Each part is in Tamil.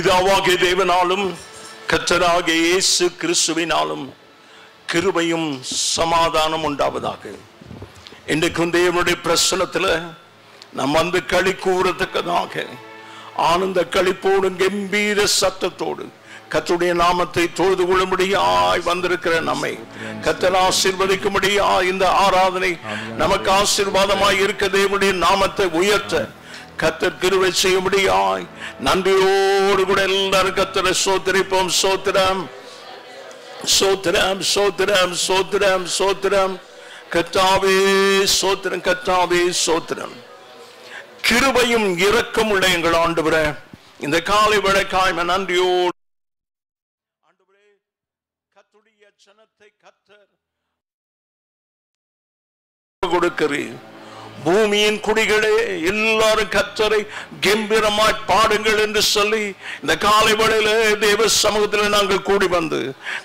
பிதாவாகிய தேவனாலும் கர்த்தராகிய இயேசு கிறிஸ்துவினாலும் கிருபையும் சமாதானம் உண்டாவதாக. இன்றைக்கு தேவனுடைய பிரசன்னத்தில் நாம் வந்து களி கூறத்தக்கதாக ஆனந்த களிப்போடும் கம்பீர சத்தத்தோடு கர்த்தருடைய நாமத்தை தொழுது கொள்ளும்படியாய் வந்திருக்கிற நம்மை கர்த்தர் ஆசீர்வதிக்கும்படியாய் இந்த ஆராதனை நமக்கு ஆசீர்வாதமாய் இருக்க தேவனுடைய நாமத்தை உயர்த்த கர்த்தர் கிருபை செய்யும்படியாய் நன்றியோடு கூட எல்லாரும் கர்த்தரை ஸ்தோத்திரிப்போம். ஸ்தோத்திரம் ஸ்தோத்திரம் ஸ்தோத்திரம் ஸ்தோத்திரம் ஸ்தோத்திரம். கர்த்தாவே ஸ்தோத்திரம், கர்த்தாவே ஸ்தோத்திரம். கிருபையும் இரக்கம் உள்ள எங்கள் ஆண்டவரே, இந்த காலை வேளைக்காய் நன்றியோடு ஆண்டவரே கர்த்தருடைய ஜனத்தை கர்த்தர் கொடுக்கிறீர். பூமியின் குடிகளே எல்லாரும் கர்த்தரை கம்பீரமாய் பாடுங்கள் என்று சொல்லி இந்த காலை வேளையில தேவ சமூகத்தில் நாங்கள் கூடி வந்து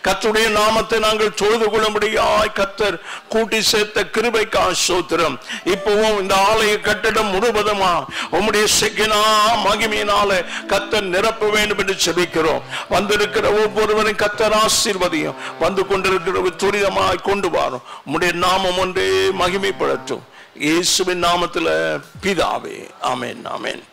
கர்த்தருடைய நாமத்தை நாங்கள் தொழுது கொள்ளும்படியாய் கர்த்தர் கூட்டி சேர்த்த கிருபைக்காய் ஸ்தோத்திரம். இப்பவும் இந்த ஆலய கட்டிடம் முழுவதுமா உம்முடைய செக்கினா மகிமையினால கர்த்தர் நிரப்ப வேண்டும் என்று ஜெபிக்கிறோம். வந்திருக்கிற ஒவ்வொருவரும் கர்த்தர் ஆசீர்வதியும், வந்து கொண்டிருக்கிற துரிதமாய் கொண்டு வரும். உம்முடைய நாமம் ஒன்றே மகிமைப்படட்டும். இயேசுவின் நாமத்தில் பிதாவே, ஆமென் ஆமென்.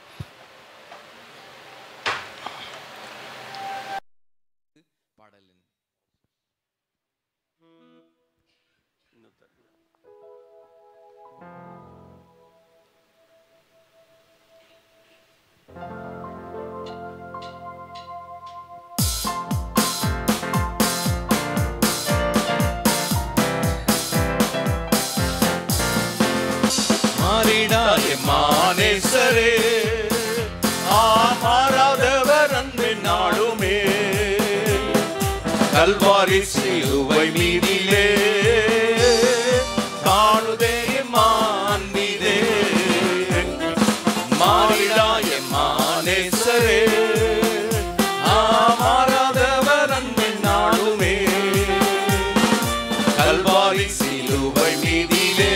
மானேசரே மாறாதவர் அன்பு நாடுமே, கல்வாரி சிலுவை மீதிலே காணுதே மாண்பிதே. மாறிடாய மானேசரே மாறாதவர் அன்பு நாடுமே, கல்வாரி சிலுவை மீதிலே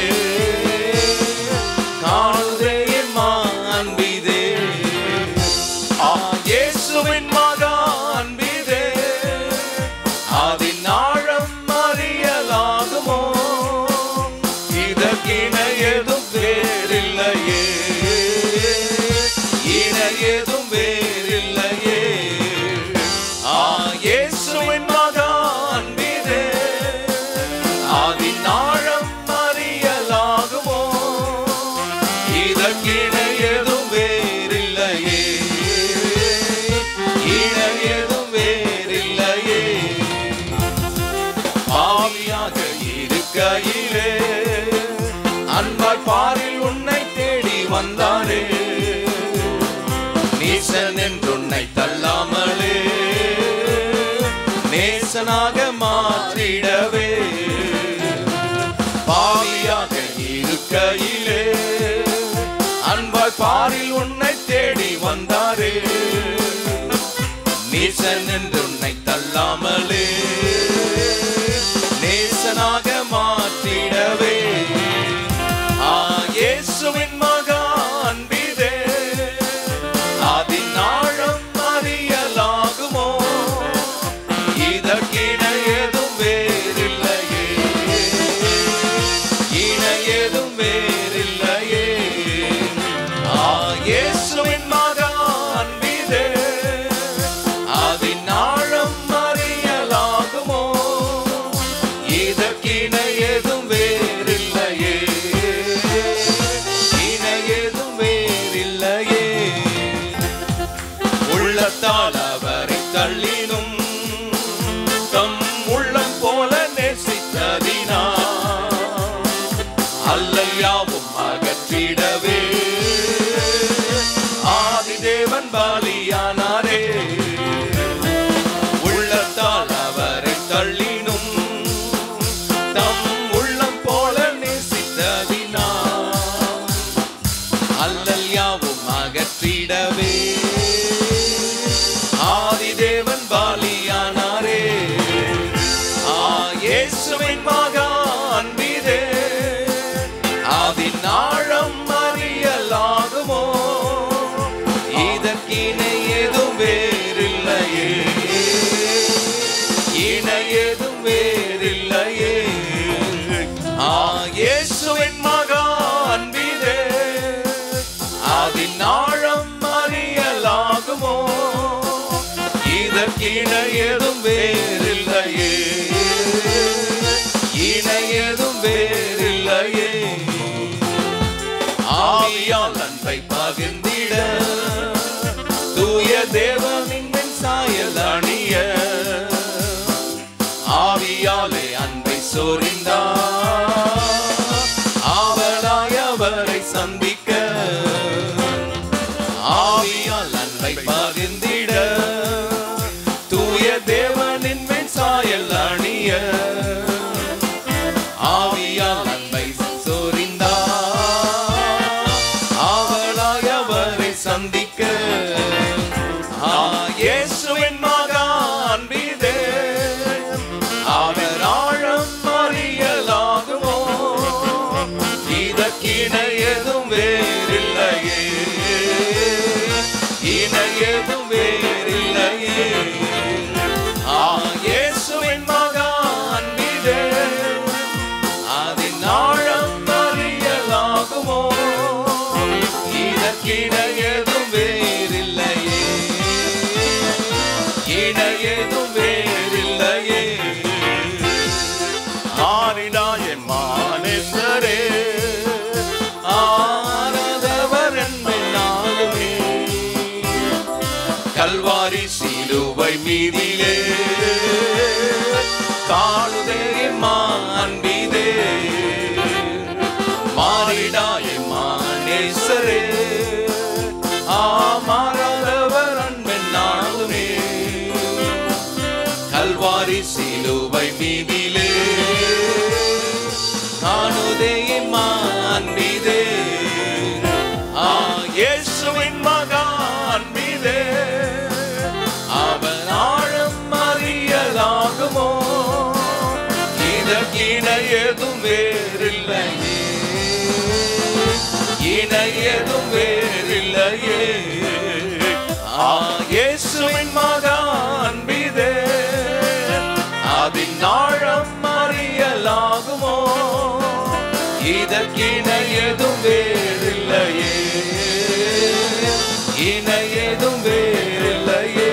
அன்பாய் பாரில் உன்னை தேடி வந்தாரே, நேசன் என்று உன்னை தள்ளாமலே நேசனாக மாற்றிடவே. பாவியாக இருக்கையிலே அன்பாய் பாரில் உன்னை தேடி வந்தாரே, நேசன் என்று உன்னை தள்ளாமலே நேசனாக மாற்றிடவே. இயேசுவின் மகா அன்பிதே, அதின் ஆழம் அறியலாகுமோ, இதற்கிணை ஏதும் வேறில்லையே, இணை ஏதும் வேறில்லையே. இயேசுவின் மகா அன்பிதே, அதின் ஆழம் அறியலாகுமோ, இதற்கிணை ஏதும் வேறில்லையே, உள்ளத்தால் அவரை தள்ளினும் தம் உள்ளம் போல நேசித்ததினா அல்லல் யாவும் அகற்றிடவே ஆதிதேவன் பலியானாரே. உள்ளத்தால் அவரை தள்ளினும் தம் உள்ளம் போல நேசித்ததினா அல்லல் யாவும் அகற்றிடவே ஆதிதேவன் பலியானாரே. இயேசுவின் மகா அன்பிதே, அதின் ஆழம் அறியலாகுமோ, இதற்கிணை ஏதும் வேறு சொரிந்தார். ஆவலாய் அவரை சந்திக்க ஆவியால் அன்பை பகிர்ந்திட தூய தேவனின் மேல் சாயல் அணிய ஆவியால் அன்பை சொரிந்தார். ஆவலாய் அவரை சந்திக்க இயேசுவின் மகா அன்பிதே அவர் ஆழம் அறியலாகுமோ இதற்கிணை எதுவும் வேறில்லையே இணை எதுவும் வேறில்லையே இயேசுவின் மகா அன்பிதே அதன் ஆழம் அறியலாகுமோ இதற்கிணை எதுவும் வேறில்லையே இணை எதுவும் வேறில்லையே. ஆரிடாய மானேசரே ஆராதவர் என்பாலுமே கல்வாரி சிலுவை மீதிலே காணுதே மாண்பிதே மாறிடாய மானேசரே மாறாதவர் அன்பென்னாலுமே கல்வாரி சிலுவை மீதிலே காணுதே மாண்பிதே இயேசுவின் மகா அன்பிதே அவர் ஆழம் அறியலாகுமோ இதற்கிணை எதுவும் வேறில்லையே இணை எதுவும் வேறில்லையே இயேசுவின் மகா அன்பிதே அதன் ஆழம் அறியலாகுமோ இதற்கிணை எதுவும் வேறில்லையே இணை எதுவும் வேறில்லையே.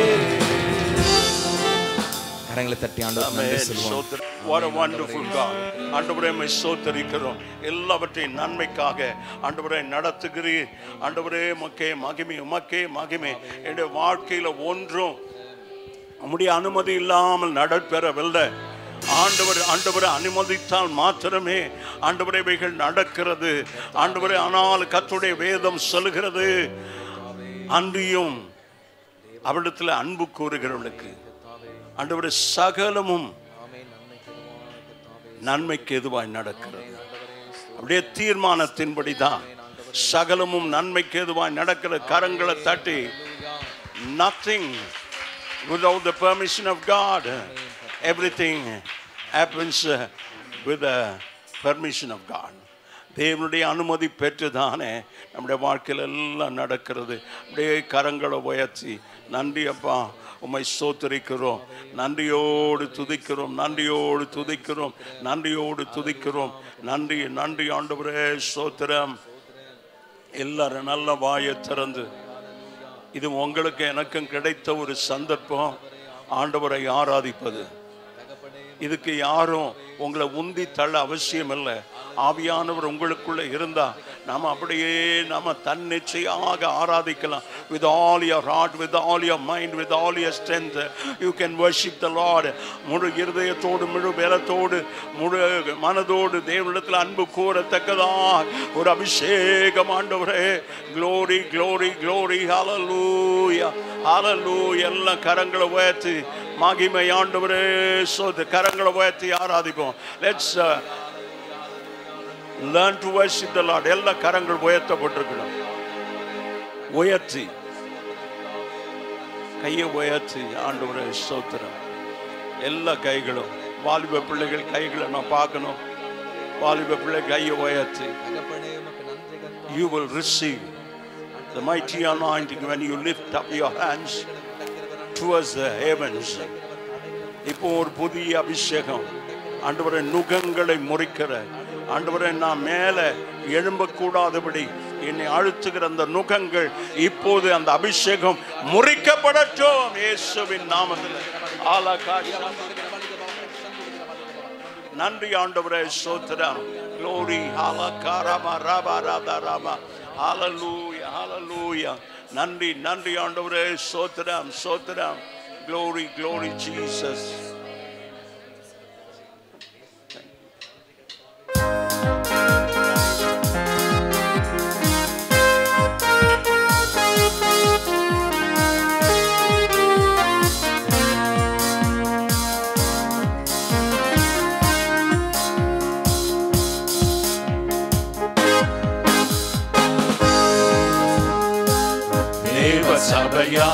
கரங்களை தட்டி ஆண்டவருக்கு நன்றி சொல்வோம். What a wonderful God. ஆண்டவரே உம்மை ஸ்தோத்திரிக்கிறோம். எல்லாவற்றையும் நன்மைக்காக ஆண்டவரே நடத்துகிறீர். ஆண்டவரே உமக்கே மகிமை, உமக்கே மகிமை. என்னுடைய வாழ்க்கையில ஒன்றும் உம்முடைய அனுமதி இல்லாமல் நடைபெறவில்லை. ஆண்டவரை அனுமதித்தால் மாத்திரமே ஆண்டவரே இவைகள் நடக்கிறது. ஆண்டவரே ஆனால் கர்த்தருடைய வேதம் சொல்லுகிறது, அன்றியும் அவரிடத்தில் அன்பு கூறுகிறவர்களுக்கு ஆண்டவரே சகலமும் நன்மைக்கு எதுவாய் நடக்கிறது. அப்படியே தீர்மானத்தின்படி தான் சகலமும் நன்மைக்கு எதுவாய் நடக்கிறது. கரங்களை தட்டி, nothing without the permission of God, everything happens with the permission of God. தேவனுடைய அனுமதி பெற்றுதானே நம்முடைய வாழ்க்கையில் எல்லாம் நடக்கிறது. அப்படியே கரங்களை உயர்த்தி, நன்றி அப்பா, உம்மை ஸ்தோத்திரிக்கிறோம், நன்றியோடு துதிக்கிறோம், நன்றியோடு துதிக்கிறோம், நன்றியோடு துதிக்கிறோம். நன்றி நன்றி ஆண்டவரே, ஸ்தோத்திரம். எல்லாரும் நல்ல வாயை திறந்து, இது உங்களுக்கு எனக்கும் கிடைத்த ஒரு சந்தர்ப்பம் ஆண்டவரை ஆராதிப்பது. இதுக்கு யாரும் உங்களை உந்தி தள்ள அவசியம் இல்லை. ஆவியானவர் உங்களுக்குள்ள இருந்தா நாம அப்படியே நாம தன்னிச்சையாக ஆராதிக்கலாம். With all your heart, with all your mind, with all your strength, you can worship the Lord. முழு இருதயத்தோடு, முழு பலத்தோடு, முழு மனதோடு தேவனிடத்தில் அன்பு கூறத்தக்கதா ஒரு அபிஷேகம் ஆண்டவரே. glory glory glory hallelujah hallelujah. எல்லாம் கரங்களை உயர்த்தி மகிமை ஆண்டவரே சோது கரங்களை உயர்த்தி ஆராதிப்போம். Let's learn to worship the Lord. எல்லா கரங்கள் உயர்த்தப்பட்டிருக்கணும். உயர்த்தி கையை உயர்த்தி ஆண்டவரே ஸ்தோத்திரம். எல்லா கைகளும், வாலிப பிள்ளைகள் கைகளை நான் பார்க்கணும். வாலிப பிள்ளை கையை உயர்த்தி, you will receive the mighty anointing when you lift up your hands towards the heavens. இப்போ ஒரு புதிய அபிஷேகம் ஆண்டவரே, நுகங்களை முறிக்கிற ஆண்டவரே, நான் மேலே எழும்பக்கூடாதபடி என்னை அழுத்துகிற அந்த நுகங்கள் இப்போது அந்த அபிஷேகம் முறிக்கப்படட்டும் இயேசுவின் நாமத்தில். நன்றி ஆண்டவரே, ஸ்தோத்திரம். glory halakarama rabarama hallelujah hallelujah. நன்றி நன்றி ஆண்டவரே, ஸ்தோத்திரம் glory glory Jesus. சபையா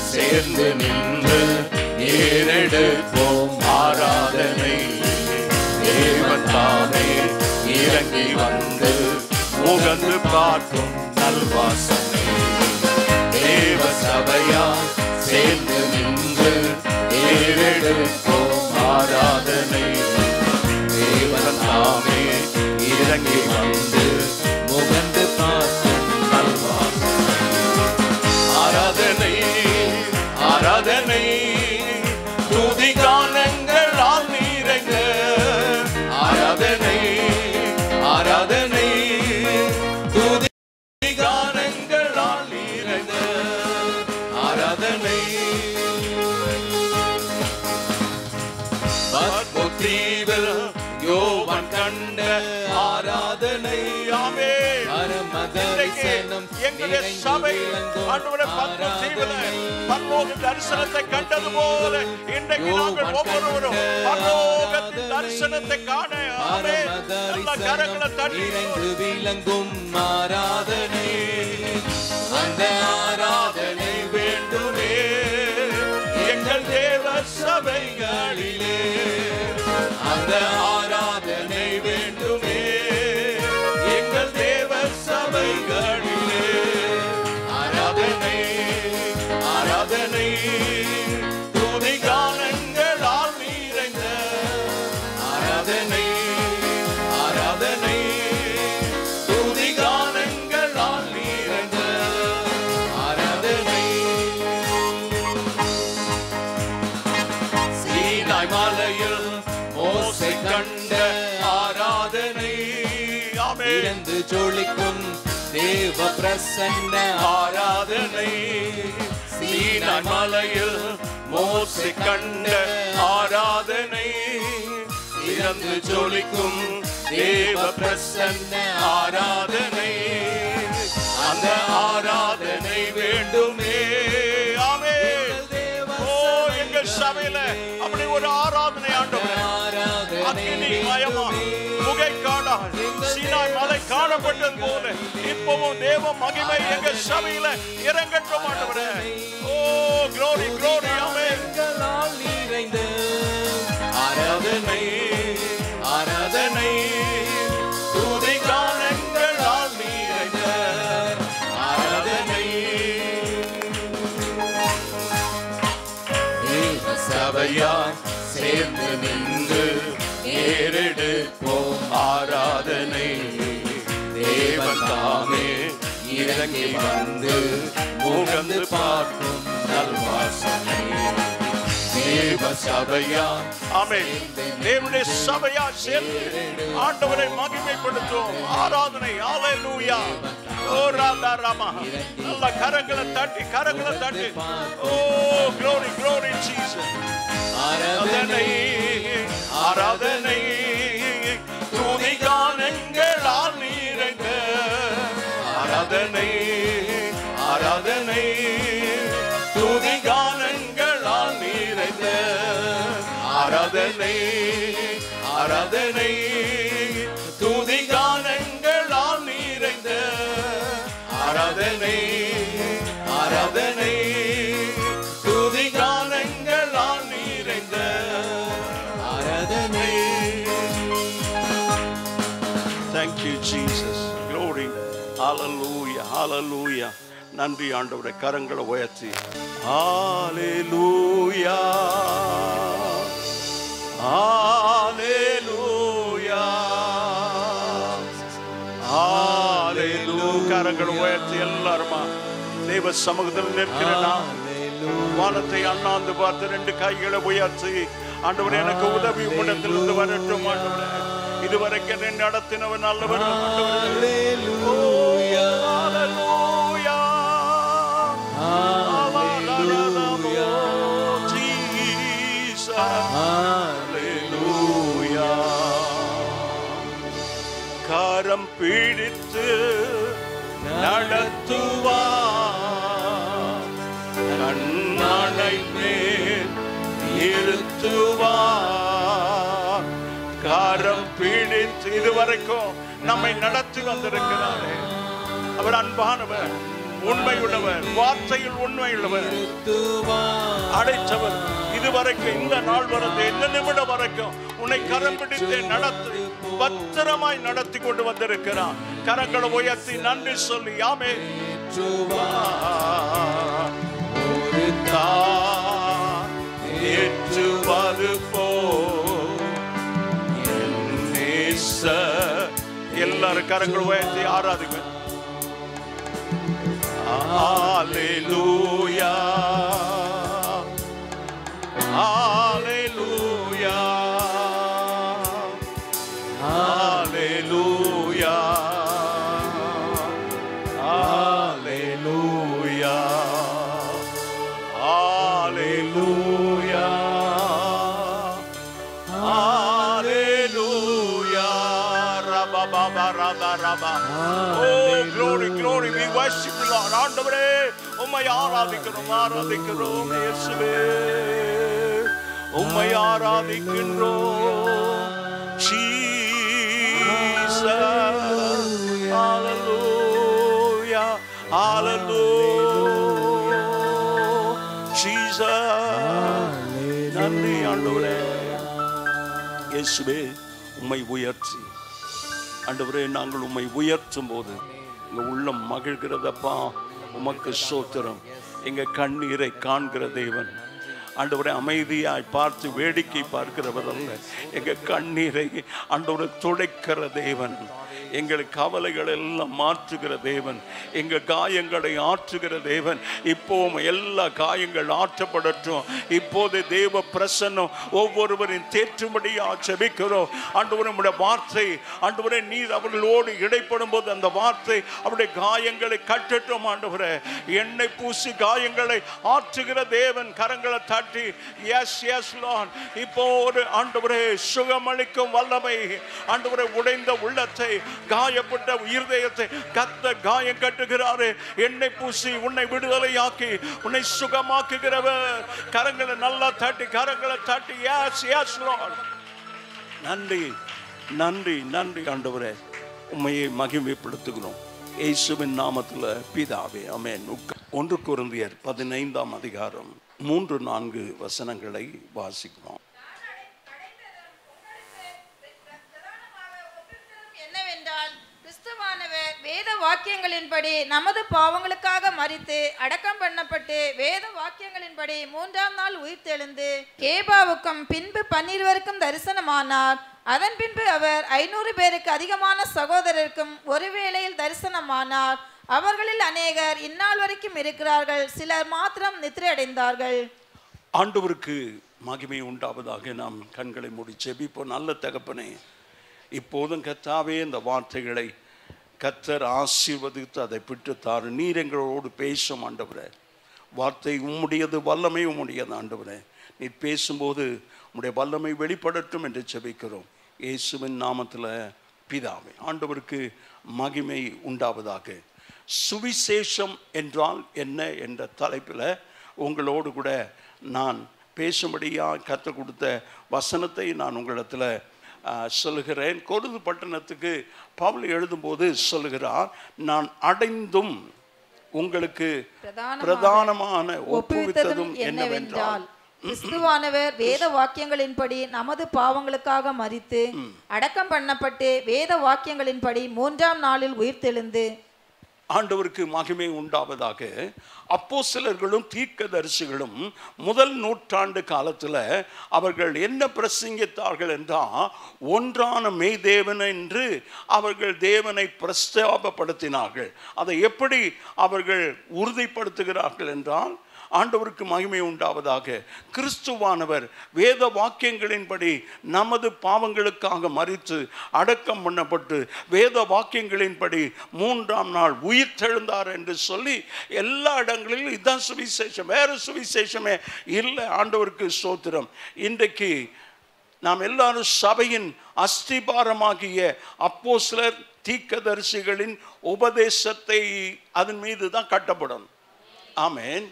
சேர்ந்து நின்று ஏறெடுப்போம் ஆராதனை. தேவன் தாமே இறங்கி வந்து முகந்து பார்க்கும் நல்வாசனை. தேவ சபையா சேர்ந்து நின்று ஏறெடுப்போம் ஆராதனை. தேவன் தாமே இறங்கி வந்து முகந்து பார்க்கும் நல்வாசனை. ஆராதனை ஆராதனை துதி கானங்களால் நிறைந்த ஆராதனை. ஆராதனை துதி கானங்களால் நிறைந்த ஆராதனை. பத்மதீவில் யோவான் கண்ட ஆராதனை. ஆமே எங்களுடைய சபை ஆண்டவரே பத்மதீவில் பரலோக தரிசனத்தை கண்டது போல இன்றைக்கு நாங்கள் ஒவ்வொருவரும் பரலோகத்தின் தரிசனத்தை காண எல்லா கரங்களை தட்டி விளங்கும் ஆராதனை. அந்த ஆராதனை வேண்டுமே எங்கள் தேவ சபைகளிலே. அந்த ஆராதனை வேண்டுமே எங்கள் தேவ சபைகளிலே. ஆராதனை ஆராதனை துதி கானங்களால் நிறைந்த ஆராதனை. ஆராதனை துதி கானங்களால் நிறைந்த ஆராதனை. சீனாய் மலையில் மோசே கண்ட ஆராதனை. இறந்து ஜொலிக்கும் தேவ பிரசன்ன ஆராதனை. சீனாய் மலையில் மோசே கண்ட ஆராதனை. இறந்து ஜொலிக்கும் தேவ பிரசன்ன ஆராதனை. அந்த ஆராதனை வேண்டுமே. ஆமென். ஓ எங்கள் சபையில அப்படி ஒரு ஆராதனை ஆண்டவரே. அக்கினி மயமா புகை காணா சீனாய் மலை காணப்பட்டது போல இப்பவும் தேவ மகிமை எங்கள் சபையில இறங்கட்டும் ஆண்டவரே. ஓ glory glory ஆமென். நிறைந்த ஆராதனை ஆராதனை துதி கானங்களால் நிறைந்த ஆராதனை. தேவ சபையா சேர்ந்து நின்று ஏறெடுப்போம் ஆராதனை. தேவன் தாமே இறங்கி வந்து முகந்து பார்க்கும் நல்வாசனை. தேவ சபையா ஆமென். தேவனுடைய சபையா சேர்ந்து ஆண்டவரை மகிமைப்படுத்தும் ஆராதனை. ஹalleluya. ஓ ராதா ராமா நல்ல கரங்களை தட்டி கரங்களை தட்டி. ஓ glory glory Jesus. ஆராதனை ஆராதனை துதி கானங்களால் நிறைந்த ஆராதனை. ஆராதனை துதி கானங்களால் நிறைந்த ஆராதனை. ஆராதனை துதி கானங்களால் நிறைந்த ஆராதனை. ஆராதனை துதி கானங்களால் நிறைந்த ஆராதனை. Thank you Jesus. Glory. Hallelujah. Hallelujah. நன்றி ஆண்டவரே. கரங்களை உயர்த்தி Hallelujah. Hallelujah. Hallelujah. கரங்களை உயர்த்தி எல்லாருமா தேவ சமூகத்தில் நிற்கிற நாம் வானத்தை அண்ணாந்து பார்த்து ரெண்டு கைகளை உயர்த்தி ஆண்டவரே எனக்கு உதவி உம்மிடத்திலிருந்து வரட்டும் ஆண்டவரே. இதுவரைக்கும் என்னை நடத்தினவர் நல்லவர் ஆண்டவரே. Hallelujah. Hallelujah. Hallelujah. Jesus. Hallelujah. கரம் பிடித்து நடத்துவார். கண்ணனை மேல் இருத்துவார். கரம் பிடித்து இதுவரைக்கும் நம்மை நடத்தி வந்திருக்கிறாரே அவர் அன்பானவர். உண்மையுள்ளவர், வார்த்தையில் உண்மையுள்ளவர், அடைத்தவர். இதுவரைக்கும் இந்த நாள் வரைக்கும் இந்த நிமிடம் வரைக்கும் உன்னை கரம் பிடித்து நடத்தி பத்திரமாய் நடத்தி கொண்டு வந்திருக்கிறார். கரங்களை உயர்த்தி நன்றி சொல்லி ஆமே. ஏற்றுவது எல்லாரும் கரங்களை உயர்த்தி ஆராதிக்க. ஹalleluya ஹalleluya ஹalleluya ஹalleluya ஹalleluya ஹalleluya ரபா பபா ரபா ரபா. Oh glory glory, we worship you Lord. ஆண்டவரே உம்மை ஆராதிக்கிறோம் ஆராதிக்கிறோம் இயேசுவே, உம்மை ஆராதிக்கின்றோம் Jesus. Hallelujah hallelujah Jesus. நன்றி ஆண்டவரே இயேசுவே, உம்மை உயர்த்தி ஆண்டவரே நாங்கள் உம்மை உயர்த்தும் போது எங்க உள்ளம் மகிழ்கிறதப்பா. உமக்கு ஸ்தோத்திரம். எங்க கண்ணீரை காண்கிற தேவன் ஆண்டவரை அமைதியாய் பார்த்து வேடிக்கை பார்க்கிறவர் அல்ல, எங்க கண்ணீரை ஆண்டவரை துடைக்கிற தேவன், எங்கள் கவலைகள் எல்லாம் மாற்றுகிற தேவன், எங்க காயங்களை ஆற்றுகிற தேவன். இப்போ எல்லா காயங்கள் ஆற்றப்படட்டும். இப்போது தேவ பிரசன்னம் ஒவ்வொருவரின் தேற்றும்படியா ஜெபிக்கிறோம். ஆண்டவரே உம்முடைய வார்த்தை ஆண்டவரே நீர் அவர்களோடு இடைப்படும் போது அந்த வார்த்தை அவருடைய காயங்களை கட்டட்டும். ஆண்டவரே எண்ணெய் பூசி காயங்களை ஆற்றுகிற தேவன். கரங்களை தட்டி yes yes Lord. இப்போ ஒரு ஆண்டவரே சுகமளிக்கும் வல்லமை ஆண்டவரே உடைந்த உள்ளத்தை காயப்பட்ட இருதயத்தை கத்த காயம் கட்டுகிறாரே. எண்ணெய் பூசி உன்னை விடுதலையாக்கி உன்னை சுகமாக்குகிறவர். கரங்களை நல்லா தட்டி கரங்களை தட்டி yes yes Lord. நன்றி நன்றி நன்றி ஆண்டவரே, உம்மையை மகிமைப்படுத்துகிறோம் இயேசுவின் நாமத்தில் பிதாவே ஆமென். 1 கொரிந்தியர் 15ஆம் அதிகாரம் 3-4 வசனங்களை வாசிக்கிறோம். என்னவென்றால் கிறிஸ்துவானவர் வேத வாக்கியங்களின்படி நமது பாவங்களுக்காக மரித்து அடக்கம் பண்ணப்பட்டு வேத வாக்கியங்களின்படி 3ஆம் நாள் உயிர்த்தெழுந்து கேபாவுக்கும் பின்பு 12 தரிசனமானார். அதன் பின்பு அவர் 500 பேருக்கு அதிகமான சகோதரருக்கும் ஒரு வேளையில் தரிசனமானார். அவர்களில் அநேகர் இந்நாள் வரைக்கும் இருக்கிறார்கள், சிலர் மாத்திரம் நித்திரை அடைந்தார்கள். ஆண்டவருக்கு மகிமை உண்டாவதாக. நாம் கண்களை மூடி ஜெபிப்போம். நல்ல தகப்பனே, இப்போதும் கர்த்தாவே இந்த வார்த்தைகளை கர்த்தர் ஆசீர்வதித்து அதை பிட்டு தாரு. நீர் எங்களோடு பேசும் ஆண்டவரே. வார்த்தை உம்முடையது, வல்லமை உம்முடையது ஆண்டவரே. நீர் பேசும்போது உம்முடைய வல்லமை வெளிப்படட்டும் என்று ஜெபிக்கிறோம் இயேசுவின் நாமத்தில் பிதாவே. ஆண்டவருக்கு மகிமை உண்டாவதாக. சுவிசேஷம் என்றால் என்ன என்ற தலைப்பில் உங்களோடு கூட நான் பேசும்படியாக கற்றுக் கொடுத்த வசனத்தை நான் உங்களிடத்தில் சொல்லுகிறேன். கொரிந்து பட்டணத்துக்கு பவுல் எழுதும்போது சொல்லுகிறார், நான் அடைந்தும் உங்களுக்கு பிரதானமான ஒப்புவித்ததும் என்னவென்றால் கிறிஸ்துவானவர் வேத வாக்கியங்களின்படி நமது பாவங்களுக்காக மரித்து அடக்கம் பண்ணப்பட்டு வேத வாக்கியங்களின்படி 3ஆம் நாளில் உயிர்த்தெழுந்து. ஆண்டவருக்கு மகிமை உண்டாவதாக. அப்போஸ்தலர்களும் தீர்க்கதரிசிகளும் முதல் நூற்றாண்டு காலத்தில் அவர்கள் என்ன பிரசங்கித்தார்கள் என்றால், ஒன்றான மெய்தேவன் என்று அவர்கள் தேவனை பிரஸ்தாபப்படுத்தினார்கள். அதை எப்படி அவர்கள் உறுதிப்படுத்துகிறார்கள் என்றால், ஆண்டவருக்கு மகிமை உண்டாவதாக, கிறிஸ்துவானவர் வேத வாக்கியங்களின்படி நமது பாவங்களுக்காக மரித்து அடக்கம் பண்ணப்பட்டு வேத வாக்கியங்களின்படி 3ஆம் நாள் உயிர்த்தெழுந்தார் என்று சொல்லி எல்லா இடங்களிலும் இதுதான் சுவிசேஷம், வேறு சுவிசேஷமே இல்லை. ஆண்டவருக்கு ஸ்தோத்திரம். இன்றைக்கு நாம் எல்லாரும் சபையின் அஸ்திபாரமாகிய அப்போஸ்தலர் தீர்க்கதரிசிகளின் உபதேசத்தை அதன் மீது தான் கட்டப்படும். ஆமென்.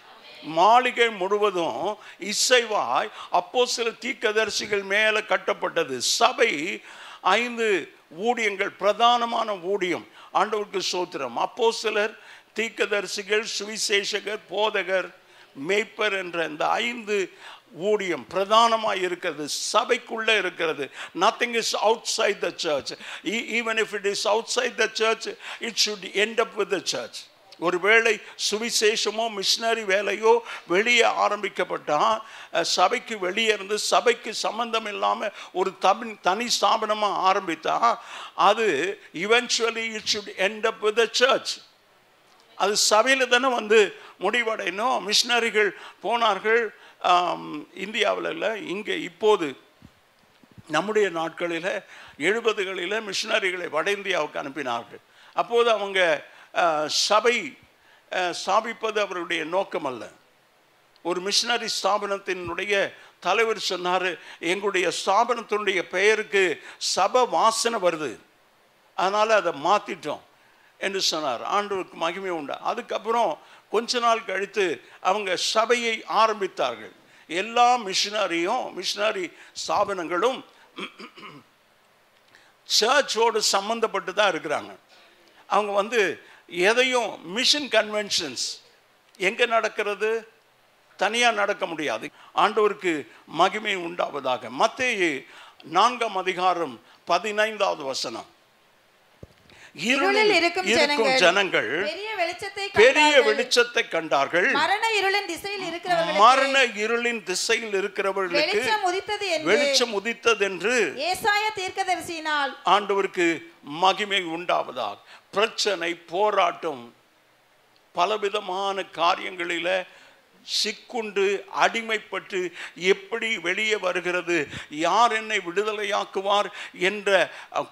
மாளிகை முழுவதும் இசைவாய் அப்போஸ்தலர் தீர்க்கதரிசிகள் மேலே கட்டப்பட்டது. சபை 5 ஊழியங்கள், பிரதானமான ஊழியம். ஆண்டவருக்கு ஸ்தோத்திரம். அப்போஸ்தலர் தீர்க்கதரிசிகள், சுவிசேஷகர், போதகர், மேய்ப்பர் என்ற இந்த 5 ஊழியம் பிரதானமாக இருக்கிறது, சபைக்குள்ளே இருக்கிறது. nothing is outside the church. Even if it is outside the church, it should end up with the church. ஒருவேளை சுவிசேஷமோ மிஷனரி வேலையோ வெளியே ஆரம்பிக்கப்பட்டா, சபைக்கு வெளியே இருந்து சபைக்கு சம்பந்தம் இல்லாமல் ஒரு தனி ஸ்தாபனமாக ஆரம்பித்தா, அது eventually it should end up with the church. அது சபையில் தானே வந்து முடிவடையணும். மிஷனரிகள் போனார்கள் இந்தியாவில் இல்லை, இங்கே இப்போது நம்முடைய நாட்களில் 70களில் மிஷனரிகளை வட இந்தியாவுக்கு அனுப்பினார்கள். அப்போது அவங்க சபை ஸ்தாபிப்பது அவருடைய நோக்கம் அல்ல. ஒரு மிஷனரி ஸ்தாபனத்தினுடைய தலைவர் சொன்னார், எங்களுடைய ஸ்தாபனத்தினுடைய பெயருக்கு சபை வாசனை வருது, அதனால் அதை மாற்றிட்டோம் என்று சொன்னார். ஆண்டவருக்கு மகிமை உண்டா. அதுக்கப்புறம் கொஞ்ச நாள் கழித்து அவங்க சபையை ஆரம்பித்தார்கள். எல்லா மிஷனரி ஸ்தாபனங்களும் சர்ச்சோடு சம்பந்தப்பட்டு தான் இருக்கிறாங்க. அவங்க வந்து எதையும் மிஷன் கன்வென்ஷன்ஸ் எங்கே நடக்கிறது, தனியாக நடக்க முடியாது. ஆண்டவருக்கு மகிமை உண்டாவதாக. மத்தேயு 4ஆம் அதிகாரம் 15வது வசனம். இருளில் இருக்கும் ஜனங்கள் பெரிய வெளிச்சத்தை கண்டார்கள். மரண இருளின் திசையில் இருக்கிறவர்களுக்கு வெளிச்சம் உதித்தது என்று ஏசாயா தீர்க்கதரிசியினால் ஆண்டவருக்கு மகிமை உண்டாவதாக. பிரச்சனை, போராட்டம், பலவிதமான காரியங்களில சிக்குண்டு அடிமைப்பட்டு எப்படி வெளியே வருகிறது, யார் என்னை விடுதலையாக்குவார் என்ற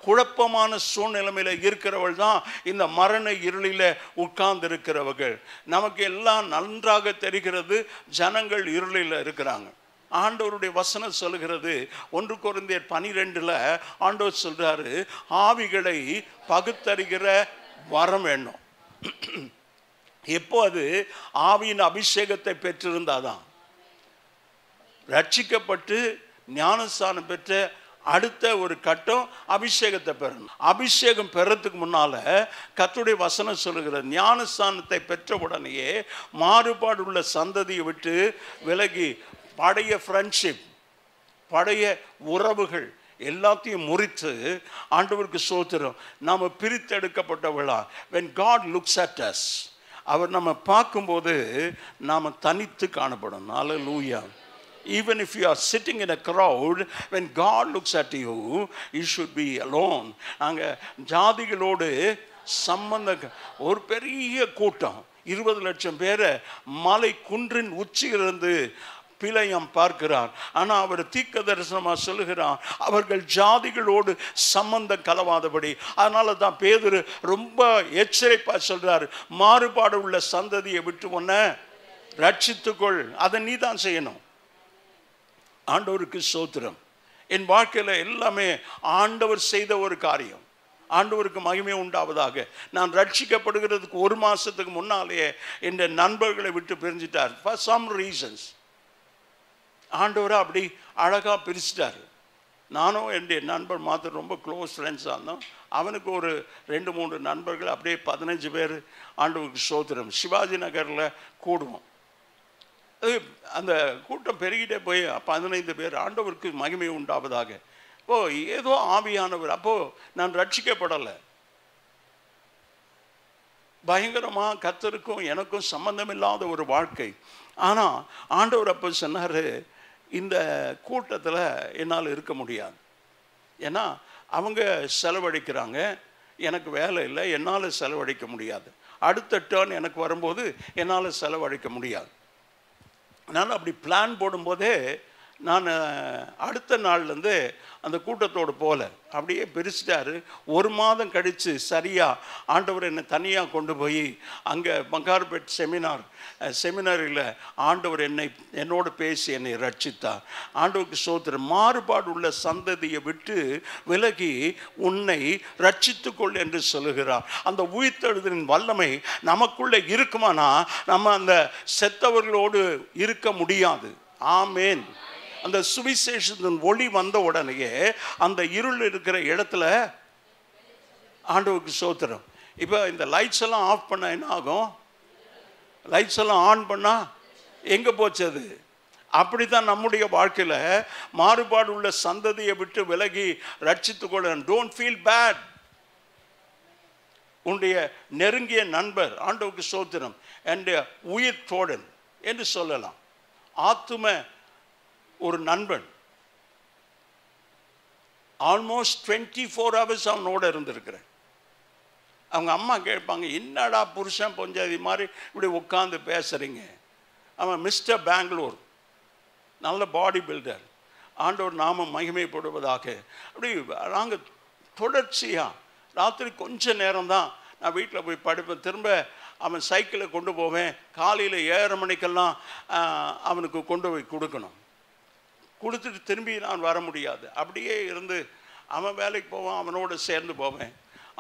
குழப்பமான சூழ்நிலைமையில் இருக்கிறவள் தான் இந்த மரண இருளில் உட்கார்ந்து இருக்கிறவர்கள். நமக்கு எல்லாம் நன்றாக தெரிகிறது, ஜனங்கள் இருளில் இருக்கிறாங்க. ஆண்டவருடைய வசனம் சொல்லுகிறது, 1 கொரிந்தியர் 12 ஆண்டவர் சொல்றாரு, ஆவிகளை பகுத்தறிகிற வரம் வேணும். எப்போ அது ஆவியின் அபிஷேகத்தை பெற்றிருந்தாதான். ரட்சிக்கப்பட்டு ஞானஸ்தானம் பெற்ற அடுத்த ஒரு கட்டம் அபிஷேகத்தை பெறணும். அபிஷேகம் பெறத்துக்கு முன்னால கர்த்தருடைய வசனம் சொல்லுகிறது, ஞானஸ்தானத்தை பெற்ற உடனேயே மாறுபாடு உள்ள சந்ததியை விட்டு விலகி பழைய ஃப்ரெண்ட்ஷிப், பழைய உறவுகள் எல்லாத்தையும் முறித்து ஆண்டவருக்கு ஸ்தோத்திரம், நாம் பிரித்தெடுக்கப்பட்டவளா. when God looks at us, அவர் நம்ம பார்க்கும்போது நாம் தனித்து காணப்படும். ஹல்லேலூயா. Even if you are sitting in a crowd, when God looks at you, you should be alone. நாங்கள் ஜாதிகளோடு சம்பந்த ஒரு பெரிய கூட்டம் 20 லட்சம் பேரை மலை குன்றின் உச்சியிலிருந்து பிழையம் பார்க்கிறார். ஆனால் அவர் தீர்க்க தரிசனமாக சொல்லுகிறார், அவர்கள் ஜாதிகளோடு சம்பந்தம் கலவாதபடி. அதனால தான் பேதுரு ரொம்ப எச்சரிப்பா சொல்றார், மாறுபாடு உள்ள சந்ததியை விட்டு ஒன்ன ரட்சித்துக்கொள். அதை நீ தான் செய்யணும். ஆண்டவருக்கு ஸ்தோத்திரம். என் வாழ்க்கையில் எல்லாமே ஆண்டவர் செய்த ஒரு காரியம். ஆண்டவருக்கு மகிமை உண்டாவதாக. நான் ரட்சிக்கப்படுகிறதுக்கு 1 மாதத்துக்கு முன்னாலேயே என் நண்பர்களை விட்டு பிரிஞ்சிட்டார். for some reasons ஆண்டவரை அப்படி அழகாக பிரிச்சிட்டார். நானும் என்னுடைய நண்பர் மாத்திரம் ரொம்ப க்ளோஸ் ஃப்ரெண்ட்ஸாக இருந்தோம். அவனுக்கு ஒரு 2-3 நண்பர்கள், அப்படியே 15 பேர் ஆண்டவருக்கு ஸ்தோத்திரம் சிவாஜி நகரில் கூடுவோம். அந்த கூட்டம் பெருகிட்டே போய் 15 பேர். ஆண்டவருக்கு மகிமை உண்டாவதாக. இப்போது ஏதோ ஆவியானவர், அப்போது நான் ரட்சிக்கப்படலை. பயங்கரமாக கர்த்தருக்கும் எனக்கும் சம்பந்தம் இல்லாத ஒரு வாழ்க்கை. ஆனால் ஆண்டவர் அப்போ சொன்னார், இந்த கூட்டத்தில் என்னால் இருக்க முடியாது. ஏன்னா அவங்க செலவழிக்கிறாங்க, எனக்கு வேலை இல்லை, என்னால் செலவழிக்க முடியாது. அடுத்த டேர்ன் எனக்கு வரும்போது என்னால் செலவழிக்க முடியாது. நான் அப்படி பிளான் போடும்போதே நான் அடுத்த நாள்லேருந்து அந்த கூட்டத்தோடு போகல, அப்படியே பிரிச்சிட்டாரு. 1 மாதம் கழித்து சரியாக ஆண்டவர் என்னை தனியாக கொண்டு போய் அங்கே பங்கார்பேட் செமினாரில் ஆண்டவர் என்னோடு பேசி என்னை ரட்சித்தார். ஆண்டவருக்கு ஸ்தோத்திரம். மாறுபாடு உள்ள சந்ததியை விட்டு விலகி உன்னை ரட்சித்துக்கொள் என்று சொல்லுகிறார். அந்த உயிர்த்தெழுதலின் வல்லமை நமக்குள்ளே இருக்குமானா நம்ம அந்த செத்தவர்களோடு இருக்க முடியாது. ஆமேன். அந்த சுவிசேஷத்தின் ஒளி வந்த உடனேயே அந்த இருள் இருக்கிற இடத்துல ஆண்டவருக்கு ஸ்தோத்திரம். இப்போ இந்த லைட்ஸ் எல்லாம் ஆஃப் பண்ண என்ன ஆகும்? லைட்ஸ் எல்லாம் ஆன் பண்ணா எங்கே போச்சு அது? அப்படி தான் நம்முடைய வாழ்க்கையில் மாறுபாடு உள்ள சந்ததியை விட்டு விலகி ரட்சித்து கொள்ள. Don't feel bad. உன்னுடைய நெருங்கிய நண்பர், ஆண்டவருக்கு ஸ்தோத்திரம், என்ற உயிர் தோழன் என்று சொல்லலாம், ஆத்தும ஒரு நண்பன், ஆல்மோஸ்ட் 24 hours அவனோட இருந்திருக்கிறேன். அவங்க அம்மா கேட்பாங்க, என்னடா புருஷன் பொஞ்சாதி மாதிரி இப்படி உட்காந்து பேசுகிறீங்க? அவன் மிஸ்டர் பெங்களூர், நல்ல பாடி பில்டர், ஆண்டவர் நாம மகிமைப்படுவதாக. அப்படி நாங்கள் தொடர்ச்சியாக ராத்திரி கொஞ்ச நேரம் தான் நான் வீட்டில் போய் படுப்பேன். திரும்ப அவன் சைக்கிளை கொண்டு போவேன். காலையில் 7:30 மணிக்கெல்லாம் அவனுக்கு கொண்டு போய் கொடுக்கணும். கொடுத்துட்டு திரும்பி நான் வர முடியாது. அப்படியே இருந்து அவன் வேலைக்கு போவான், அவனோடு சேர்ந்து போவேன்.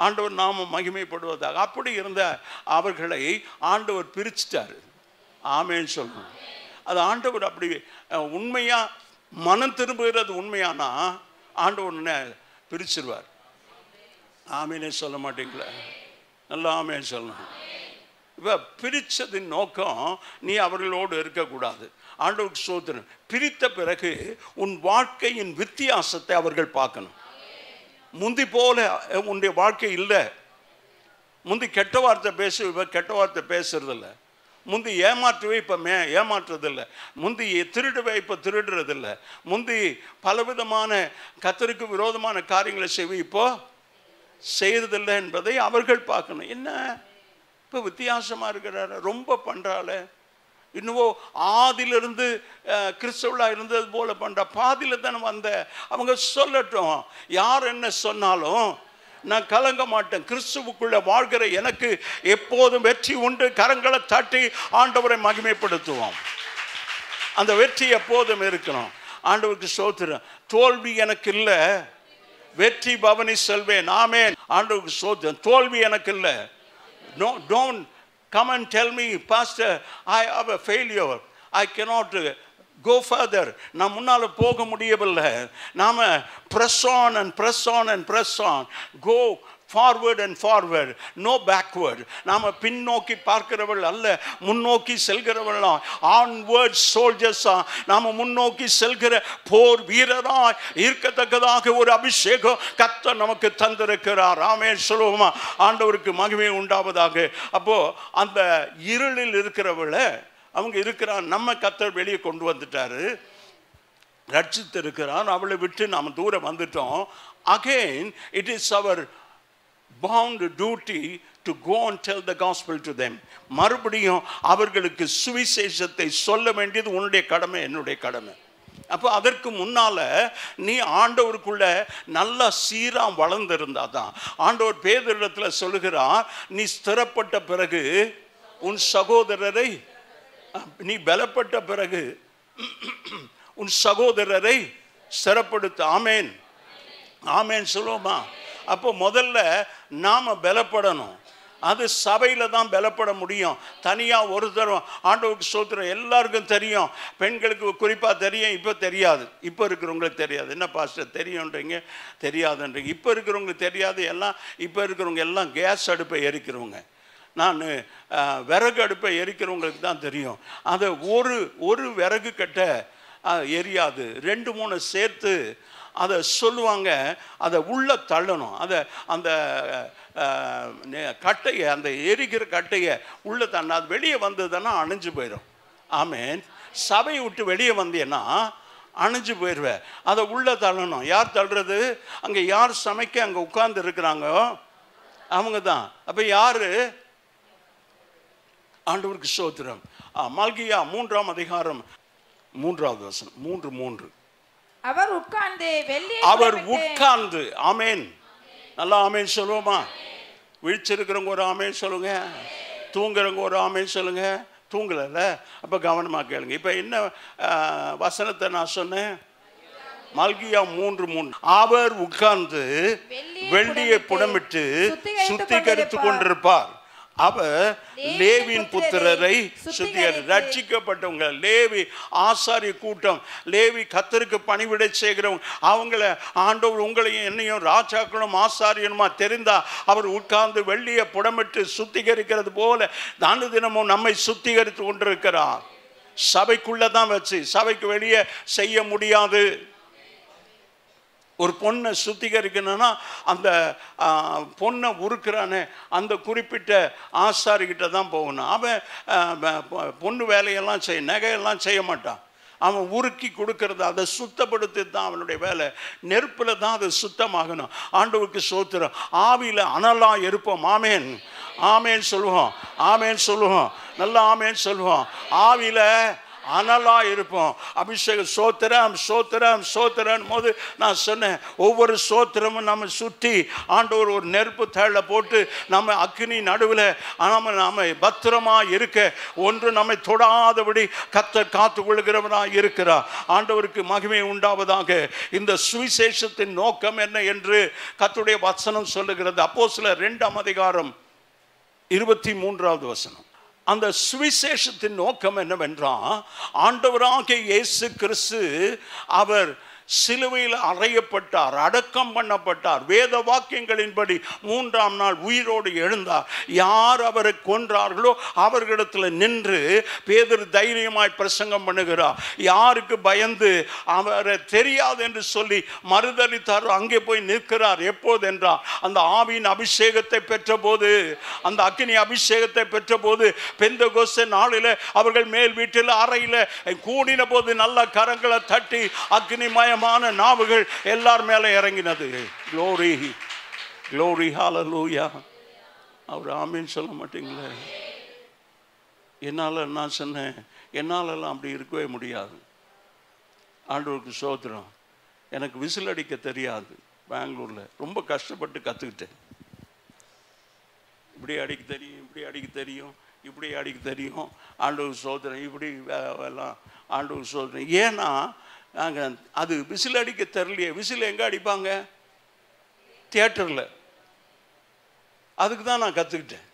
ஆண்டவர் நாம மகிமைப்படுவதாக. அப்படி இருந்த அவர்களை ஆண்டவர் பிரிச்சிட்டாரு. ஆமேன்னு சொல்லணும். அது ஆண்டவர் அப்படி உண்மையாக மனம் திரும்புகிறது உண்மையானா ஆண்டவர் பிரிச்சிருவார். ஆமேனே சொல்ல மாட்டீங்களா? நல்லா ஆமேன்னு சொல்லணும். இப்போ பிரித்ததின் நோக்கம் நீ அவர்களோடு இருக்கக்கூடாது. ஆண்டவருக்கு ஸ்தோத்திரம். பிரித்த பிறகு உன் வாழ்க்கையின் வித்தியாசத்தை அவர்கள் பார்க்கணும். முந்தி போல உன்னுடைய வாழ்க்கை இல்லை. முந்தி கெட்ட வார்த்தை பேசு, இப்போ கெட்ட வார்த்தை பேசுறதில்லை. முந்தி ஏமாற்றுவே இப்போ ஏமாற்றுறதில்லை. முந்தி திருடுவே இப்போ திருடுறதில்லை. முந்தி பலவிதமான கர்த்தருக்கு விரோதமான காரியங்களை செய்வே இப்போ செய்யறதில்லை என்பதை அவர்கள் பார்க்கணும். என்ன இப்போ வித்தியாசமாக இருக்கிறாரு, ரொம்ப பண்ணுறாள், இன்னும் ஆதிலிருந்து கிறிஸ்தவளாக இருந்தது போல பண்ணுற, பாதியில் தானே வந்த, அவங்க சொல்லட்டும். யார் என்ன சொன்னாலும் நான் கலங்க மாட்டேன். கிறிஸ்துவுக்குள்ள வாழ்கிற எனக்கு எப்போதும் வெற்றி உண்டு. கரங்களை தட்டி ஆண்டவரை மகிமைப்படுத்துவோம். அந்த வெற்றி எப்போதும் இருக்கணும். ஆண்டவருக்கு ஸ்தோத்திரம். தோல்வி எனக்கு இல்லை, வெற்றி பவனி செல்வேன். ஆமென். ஆண்டவருக்கு ஸ்தோத்திரம். தோல்வி எனக்கு இல்லை. No, don't come and tell me, Pastor, I have a failure. I cannot go further. நான் முன்னால் போக முடியவில்லை. நாம் press on and press on and press on. Go forward and forward, no backward. நாம் பின்னோக்கி பார்க்கிறவள் அல்ல, முன்னோக்கி செல்கிறவளாம். onward soldiers. நாம் முன்னோக்கி செல்கிற போர் வீரராய் இருக்கத்தக்கதாக ஒரு அபிஷேகம் கர்த்தர் நமக்கு தந்திருக்கிறார். ஆமென் சொல்லுவோமா? ஆண்டவருக்கு மகிமை உண்டாவதாக. அப்போ அந்த இருளில் இருக்கிறவளை அவங்க இருக்கிறார், நம்ம கர்த்தர் வெளியே கொண்டு வந்துட்டாரு, ரட்சித்து இருக்கிறார். அவளை விட்டு நாம் தூரம் வந்துட்டோம். again it is our bound duty to go and tell the gospel to them. மறுபடியும் அவர்களுக்கு சுவிசேஷத்தை சொல்ல வேண்டியது உன்னுடைய கடமை, என்னுடைய கடமை. அப்போ அதற்கு முன்னால நீ ஆண்டவருக்குள்ள நல்லா சீரா வளர்ந்திருந்தா தான். ஆண்டவர் பேதுருவிடத்தில் சொல்லுகிறார், நீ ஸ்திரப்பட்ட பிறகு உன் சகோதரரை, நீ பலப்பட்ட பிறகு உன் சகோதரரை ஸ்திரப்படுத்த. ஆமேன். ஆமேன் சொல்லுவோமா? அப்போ முதல்ல நாம் பலப்படணும். அது சபையில் தான் பலப்பட முடியும். தனியாக ஒரு தரம் ஆண்டவருக்கு ஸ்தோத்திரம். எல்லாருக்கும் தெரியும், பெண்களுக்கு குறிப்பாக தெரியும், இப்போ தெரியாது. இப்போ இருக்கிறவங்களுக்கு தெரியாது. என்ன பாஸ்டர் தெரியுன்றீங்க, தெரியாதுன்றீங்க. இப்போ இருக்கிறவங்களுக்கு தெரியாது. எல்லாம் இப்போ இருக்கிறவங்க எல்லாம் கேஸ் அடுப்பை எரிக்கிறவங்க. நான் விறகு அடுப்பை எரிக்கிறவங்களுக்கு தான் தெரியும். அதை ஒரு விறகு கட்ட எரியாது, 2-3 சேர்த்து அதை சொல்லுவாங்க. அதை உள்ளே தள்ளணும். அதை அந்த கட்டையை, அந்த எரிக்கிற கட்டையை உள்ளே தண்ண, அது வெளியே வந்ததுன்னா அணைஞ்சு போயிடும். ஆமேன். சபையை விட்டு வெளியே வந்தேன்னா அணைஞ்சு போயிடுவேன். அதை உள்ளே தள்ளணும். யார் தள்ளுறது? அங்கே யார் சமைக்க அங்கே உட்கார்ந்து இருக்கிறாங்கோ அவங்க தான். அப்போ யார்? ஆண்டவருக்கு ஸ்தோத்திரம். மல்கியா 3ஆம் அதிகாரம் 3வது வசனம் 3:3. அவர் உட்கார்ந்து வெள்ளியை ஆமேன். நல்லா ஆமேன் சொல்லுவோமா? விழிச்சிருக்கிறவங்க ஒரு ஆமேன் சொல்லுங்க, தூங்குறவங்க ஒரு ஆமேன் சொல்லுங்க. தூங்கல, அப்ப கவனமா கேளுங்க. இப்ப என்ன வசனத்தை நான் சொன்னேன்? மல்கியா 3:3. அவர் உட்கார்ந்து வெள்ளியை புடமிட்டு சுத்திகரித்து கொண்டிருப்பார். அவர் லேவியின் புத்திரரை சுத்திகரி. ரட்சிக்கப்பட்டவங்க லேவி ஆசாரிய கூட்டம், லேவி கர்த்தருக்கு பணிவிடை செய்கிறவங்க, அவங்கள ஆண்டவர் உங்களையும் என்னையும் ராஜாக்களும் ஆசாரியனுமா தெரிந்தா அவர் உட்கார்ந்து வெள்ளியை புடமிட்டு சுத்திகரிக்கிறது போல தினமும் நம்மை சுத்திகரித்து கொண்டிருக்கிறார். சபைக்குள்ளதான் வச்சு, சபைக்கு வெளியே செய்ய முடியாது. ஒரு பொண்ணை சுத்திகரிக்கணும்னா அந்த பொண்ணை உருக்குறானே அந்த குறிப்பிட்ட ஆசாரிக்கிட்ட தான் போகணும். அவன் பொண்ணு வேலையெல்லாம் நகையெல்லாம் செய்ய மாட்டான். அவன் உருக்கி கொடுக்கறது, அதை சுத்தப்படுத்தி தான் அவனுடைய வேலை. நெருப்பில் தான் அது சுத்தமாகணும். ஆண்டவருக்கு ஸ்தோத்திரம். ஆவியில் அனலாக இருப்போம். ஆமேன் ஆமேன் சொல்லுவோம். ஆமேன் சொல்லுவோம். நல்லா ஆமேன் சொல்லுவோம். ஆவியில் அனலா இருப்போம். அபிஷேகம் சோத்திரம் சோத்திரம் சோத்திரம் போது நான் சொன்னேன், ஒவ்வொரு சோத்திரமும் நம்ம சுற்றி ஆண்டவர் ஒரு நெருப்பு தேள போட்டு நம்ம அக்னி நடுவில் நம்ம பத்திரமா இருக்க, ஒன்று நம்மை தொடாதபடி கர்த்தர் காத்து கொள்கிறவராக இருக்கிறார். ஆண்டவருக்கு மகிமை உண்டாவதாக. இந்த சுவிசேஷத்தின் நோக்கம் என்ன என்று கர்த்தருடைய வசனம் சொல்லுகிறது. அப்போஸ்தலர் 2ஆம் அதிகாரம் 23வது வசனம். அந்த சுவிசேஷத்தின் நோக்கம் என்னவென்றால், ஆண்டவராகிய இயேசு கிறிஸ்து அவர் சிலுவையில் அறையப்பட்டார், அடக்கம் பண்ணப்பட்டார், வேத வாக்கியங்களின்படி 3ஆம் நாள் உயிரோடு எழுந்தார். யார் அவரை கொன்றார்களோ அவர்களிடத்தில் நின்று பேதுரு தைரியமாய் பிரசங்கம் பண்ணுகிறார். யாருக்கு பயந்து அவரை தெரியாது என்று சொல்லி மறுதலித்தாரோ அங்கே போய் நிற்கிறார். எப்போது என்றால், அந்த ஆவியின் அபிஷேகத்தை பெற்ற போது, அந்த அக்கினி அபிஷேகத்தை பெற்ற போது, பெந்தெகோஸ்தே நாளில் அவர்கள் மேல் வீட்டில் அறையில் கூடின போது நல்ல கரங்களை தட்டி அக்கினிமய நாவுகள் எல்லார் மேல இறங்கினது. glory glory hallelujah. அவர் ஆமீன் சொல்ல மாட்டீங்களே? என்னால நான் சொன்னேன், என்னாலெல்லாம் அப்படி இருக்கவே முடியாது. ஆண்டவருக்கு ஸ்தோத்திரம். எனக்கு விசில் அடிக்க தெரியாது. பெங்களூர்ல ரொம்ப கஷ்டப்பட்டு கத்துக்கிட்டேன். இப்படி அடிக்க தெரியும், இப்படி அடிக்க தெரியும், இப்படி அடிக்க தெரியும். ஆண்டவருக்கு ஸ்தோத்திரம். இப்படி எல்லாம் ஆண்டவருக்கு ஸ்தோத்திரம். ஏன்னா நாங்கள் அது விசில் அடிக்க தெரியலையே. விசில் எங்கே அடிப்பாங்க? தியேட்டரில். அதுக்கு தான் நான் கற்றுக்கிட்டேன்.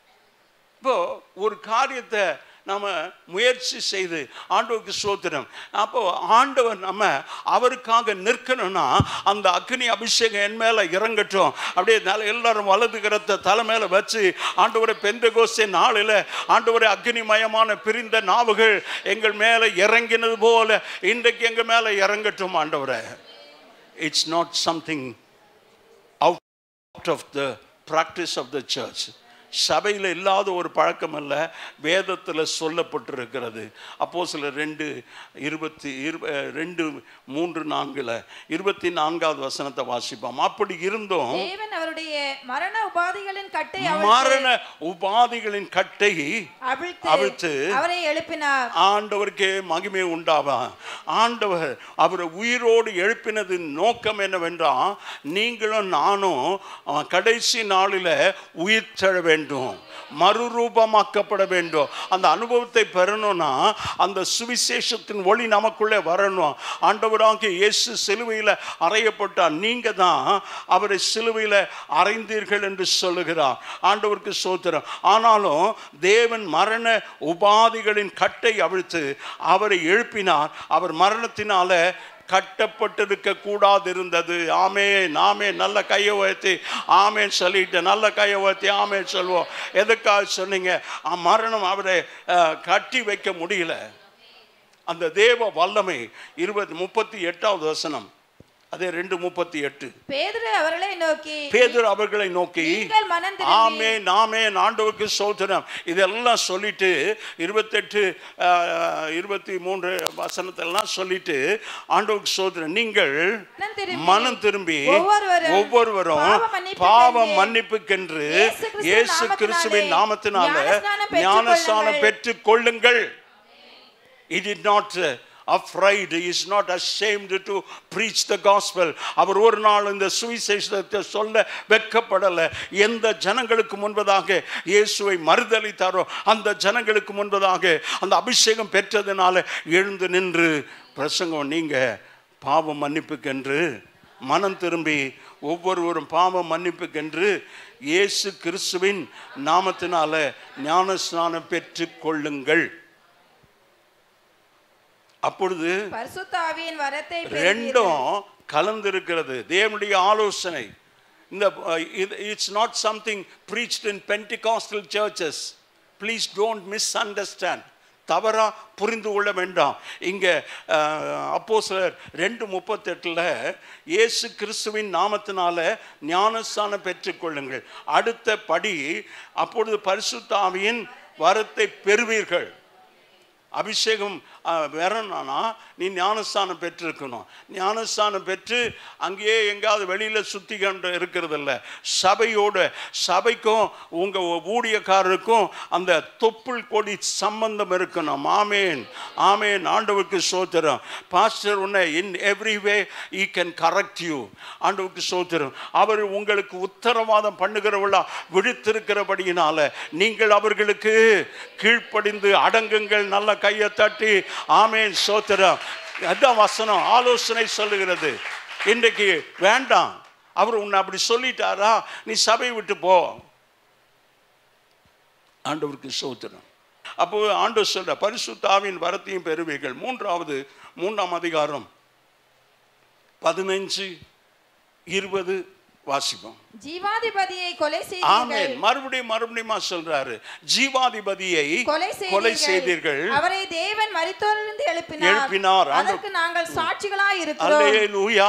இப்போது ஒரு காரியத்தை நம்ம முயற்சி செய்து ஆண்டவருக்கு ஸ்தோத்திரம். அப்போ ஆண்டவர் நம்ம அவருக்காக நிற்கணும்னா அந்த அக்னி அபிஷேகம் என் மேலே இறங்கட்டும். அப்படியே எல்லாரும் வலது கரத்தை தலை மேலே வச்சு, ஆண்டவரை பெந்தெகோஸ்தே நாளில் ஆண்டவரை அக்னிமயமான பிரிந்த நாவுகள் எங்கள் மேலே இறங்கினது போல இன்றைக்கு எங்கள் மேலே இறங்கட்டும் ஆண்டவரை. It's not something out of the practice of the church. சபையில் இல்லாத ஒரு பழக்கம் அல்ல, வேதத்தில் சொல்லப்பட்டிருக்கிறது. அப்போஸ்தலர் 2:3-4 வசனத்தை வாசிப்போம். அப்படி இருந்தும் தேவன் அவருடைய மரண உபாதிகளின் கட்டை அவிழ்த்து அவரை எழுப்பினார். ஆண்டவருக்கே மகிமை உண்டாவா. ஆண்டவர் அவரை உயிரோடு எழுப்பினது நோக்கம் என்னவென்றால், நீங்களும் நானும் கடைசி நாளில் உயிர் தழ வேண்டும், மறுரூபமாக்கப்பட வேண்டும். அந்த அனுபவத்தை பெறணும்னா அந்த சுவிசேஷத்தின் ஒளி நமக்குள்ளே வரணும். ஆண்டவராகிய இயேசு சிலுவையில் அறையப்பட்டார். நீங்க தான் அவரை சிலுவையில் அறைந்தீர்கள் என்று சொல்லுகிறார். ஆண்டவருக்கு ஸ்தோத்திரம். ஆனாலும் தேவன் மரண உபாதிகளின் கட்டை அவிழ்த்து அவரை எழுப்பினார். அவர் மரணத்தினால கட்டப்பட்டிருக்க கூடாது இருந்தது. ஆமென் ஆமென். நல்ல கையை உயர்த்தி ஆமென் சொல்லிட்டு, நல்ல கையை உயர்த்தி ஆமென் சொல்வோம். எதுக்காக சொன்னீங்க? மரணம் அவரை கட்டி வைக்க முடியல. அந்த தேவ வல்லமை 38வது வசனம். அதே 2:38. பேதுரு அவர்களை நோக்கி ஆமென் ஆமென் ஆண்டவருக்கு ஸ்தோத்திரம் இதெல்லாம் சொல்லிட்டு 28-23 வசனத்தெல்லாம் சொல்லிட்டு ஆண்டவருக்கு ஸ்தோத்திரம், நீங்கள் மனம் திரும்பி ஒவ்வொருவரும் பாவ மன்னிப்புக்கென்று இயேசு கிறிஸ்துவின் நாமத்தினால ஞானஸ்நானம் பெற்றுக் கொள்ளுங்கள். He did not afraid, he is not ashamed to preach the gospel. அவர் ஒரு நாள் இந்த சுவிசேஷத்தை சொல்ல வெட்கப்படல. எந்த ஜனங்களுக்கு முன்பதாக இயேசுவை மறுதலித்தாரோ அந்த ஜனங்களுக்கு முன்பதாக அந்த அபிஷேகம் பெற்றதுனால எழுந்து நின்று பிரசங்கம், நீங்க பாவ மன்னிப்புக்கென்று மனம் திரும்பி ஒவ்வொருவரும் பாவ மன்னிப்புக்கென்று இயேசு கிறிஸ்துவின் நாமத்தினால ஞானஸ்நானம் பெற்றுக் கொள்ளுங்கள். அப்பொழுது பரிசுத்த ஆவியின் வரத்தை ரெண்டும் கலந்திருக்கிறது. தேவனுடைய ஆலோசனை. இந்த it's not something preached in Pentecostal churches. Please don't misunderstand. தவறா புரிந்து கொள்ள வேண்டாம். இங்க அப்போஸ்தலர் 2:38 இயேசு கிறிஸ்துவின் நாமத்தினால ஞானஸ்நானம் பெற்றுக்கொள்ளுங்கள். அடுத்த படி, அப்பொழுது பரிசுத்த ஆவியின் வரத்தை பெறுவீர்கள். அபிஷேகம் வரணும்னா நீ ஞானஸ்தானம் பெற்றிருக்கணும். ஞானஸ்தானம் பெற்று அங்கேயே எங்காவது வெளியில் சுற்றி கொண்டு இருக்கிறது இல்லை. சபைக்கும் உங்கள் ஊழியக்காரருக்கும் அந்த தொப்புள் கொடி சம்பந்தம் இருக்கணும். ஆமேன் ஆமேன். ஆண்டவருக்கு ஸ்தோத்திரம். பாஸ்டர் உன்னை in every way E can correct you. ஆண்டவருக்கு ஸ்தோத்திரம். அவர் உங்களுக்கு உத்தரவாதம் பண்ணுகிறவளா விழித்திருக்கிறபடியினால நீங்கள் அவர்களுக்கு கீழ்ப்படிந்து அடங்குங்கள். நல்ல கையை தட்டி ஆமென் ஸ்தோத்திரம். அதான் வசனம் ஆலோசனை சொல்லுகிறது. இன்றைக்கு வேண்டாம், அவர் உன்னை அப்படி சொல்லிட்டாரா, நீ சபையை விட்டு போ. ஆண்டவருக்கு ஸ்தோத்திரம். அப்போ ஆண்டவர் சொல்ற பரிசுத்த ஆவியின் வரத்தையும் பெறுவீர்கள். 3ஆம் அதிகாரம் 15-20 வாசிப்போம். ஜீவாதிபதியை கொலை செய்தீர்கள். ஆமென். மறுபடியும் சொல்றாரு, ஜீவாதிபதியை கொலை செய்தீர்கள். அவரை தேவன் மரித்தோரிலிருந்து எழுப்பினார். அதற்கு நாங்கள் சாட்சிகளாய் இருக்கிறோம். அல்லேலூயா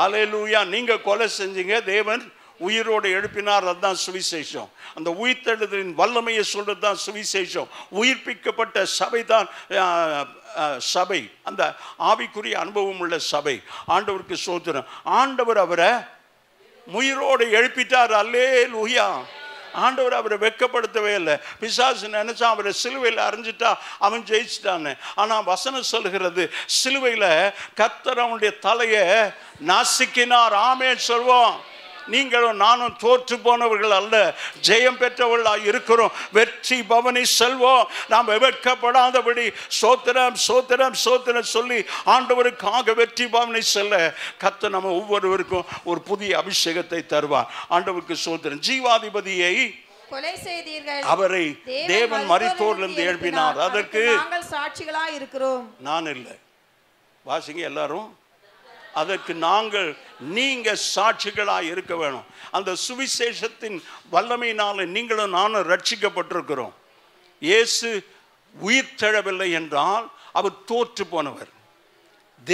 அல்லேலூயா. நீங்க கொலை செஞ்சீங்க, தேவன் உயிரோடு எழுப்பினார். அதுதான் சுவிசேஷம். அந்த உயிர்த்தெழுதலின் வல்லமையை சொல்றது தான் சுவிசேஷம். உயிர்ப்பிக்கப்பட்ட சபை தான் சபை, அந்த ஆவிக்குரிய அனுபவம் உள்ள சபை. ஆண்டவருக்கு ஸ்தோத்திரம். ஆண்டவர் அவரை உயிரோடு எழுப்பிட்டார். அல்லேலூயா. ஆண்டவர் அவரை வெட்கப்படுத்தவே இல்லை. பிசாசு நினைச்சா அவரை சிலுவையில் அரைஞ்சிட்டா அவன் ஜெயிச்சிட்டான்னு. ஆனால் வசனம் சொல்லுகிறது, சிலுவையில் கர்த்தர் அவனுடைய தலையை நசுக்கினார். ஆமென் சொல்வோம். நீங்களும் நானும் தோற்று போனவர்கள் அல்ல, ஜெயம் பெற்றவர்களாக இருக்கிறோம். வெற்றி பவனி செல்வோம். நாம் வெட்கப்படாதபடி சோத்திரம் சோத்திரம் சோத்திரம் சொல்லி ஆண்டவருக்காக வெற்றி பவனி செல்ல கர்த்தர் நம்ம ஒவ்வொருவருக்கும் ஒரு புதிய அபிஷேகத்தை தருவார். ஆண்டவருக்கு சோத்திரம். ஜீவாதிபதியை கொலை செய்தீர்கள். அவரை தேவன் மரித்தோரிலிருந்து எழுப்பினார். அதற்கு நாங்கள் சாட்சிகளாய் இருக்கிறோம். நான் இல்லை, வாசிங்க எல்லாரும். அதற்கு நீங்க சாட்சிகளாக இருக்க வேணும். அந்த சுவிசேஷத்தின் வல்லமையினால நீங்களும் நானும் ரட்சிக்கப்பட்டிருக்கிறோம். இயேசு உயிர் தெழவில்லை என்றால் அவர் தோற்று போனவர்.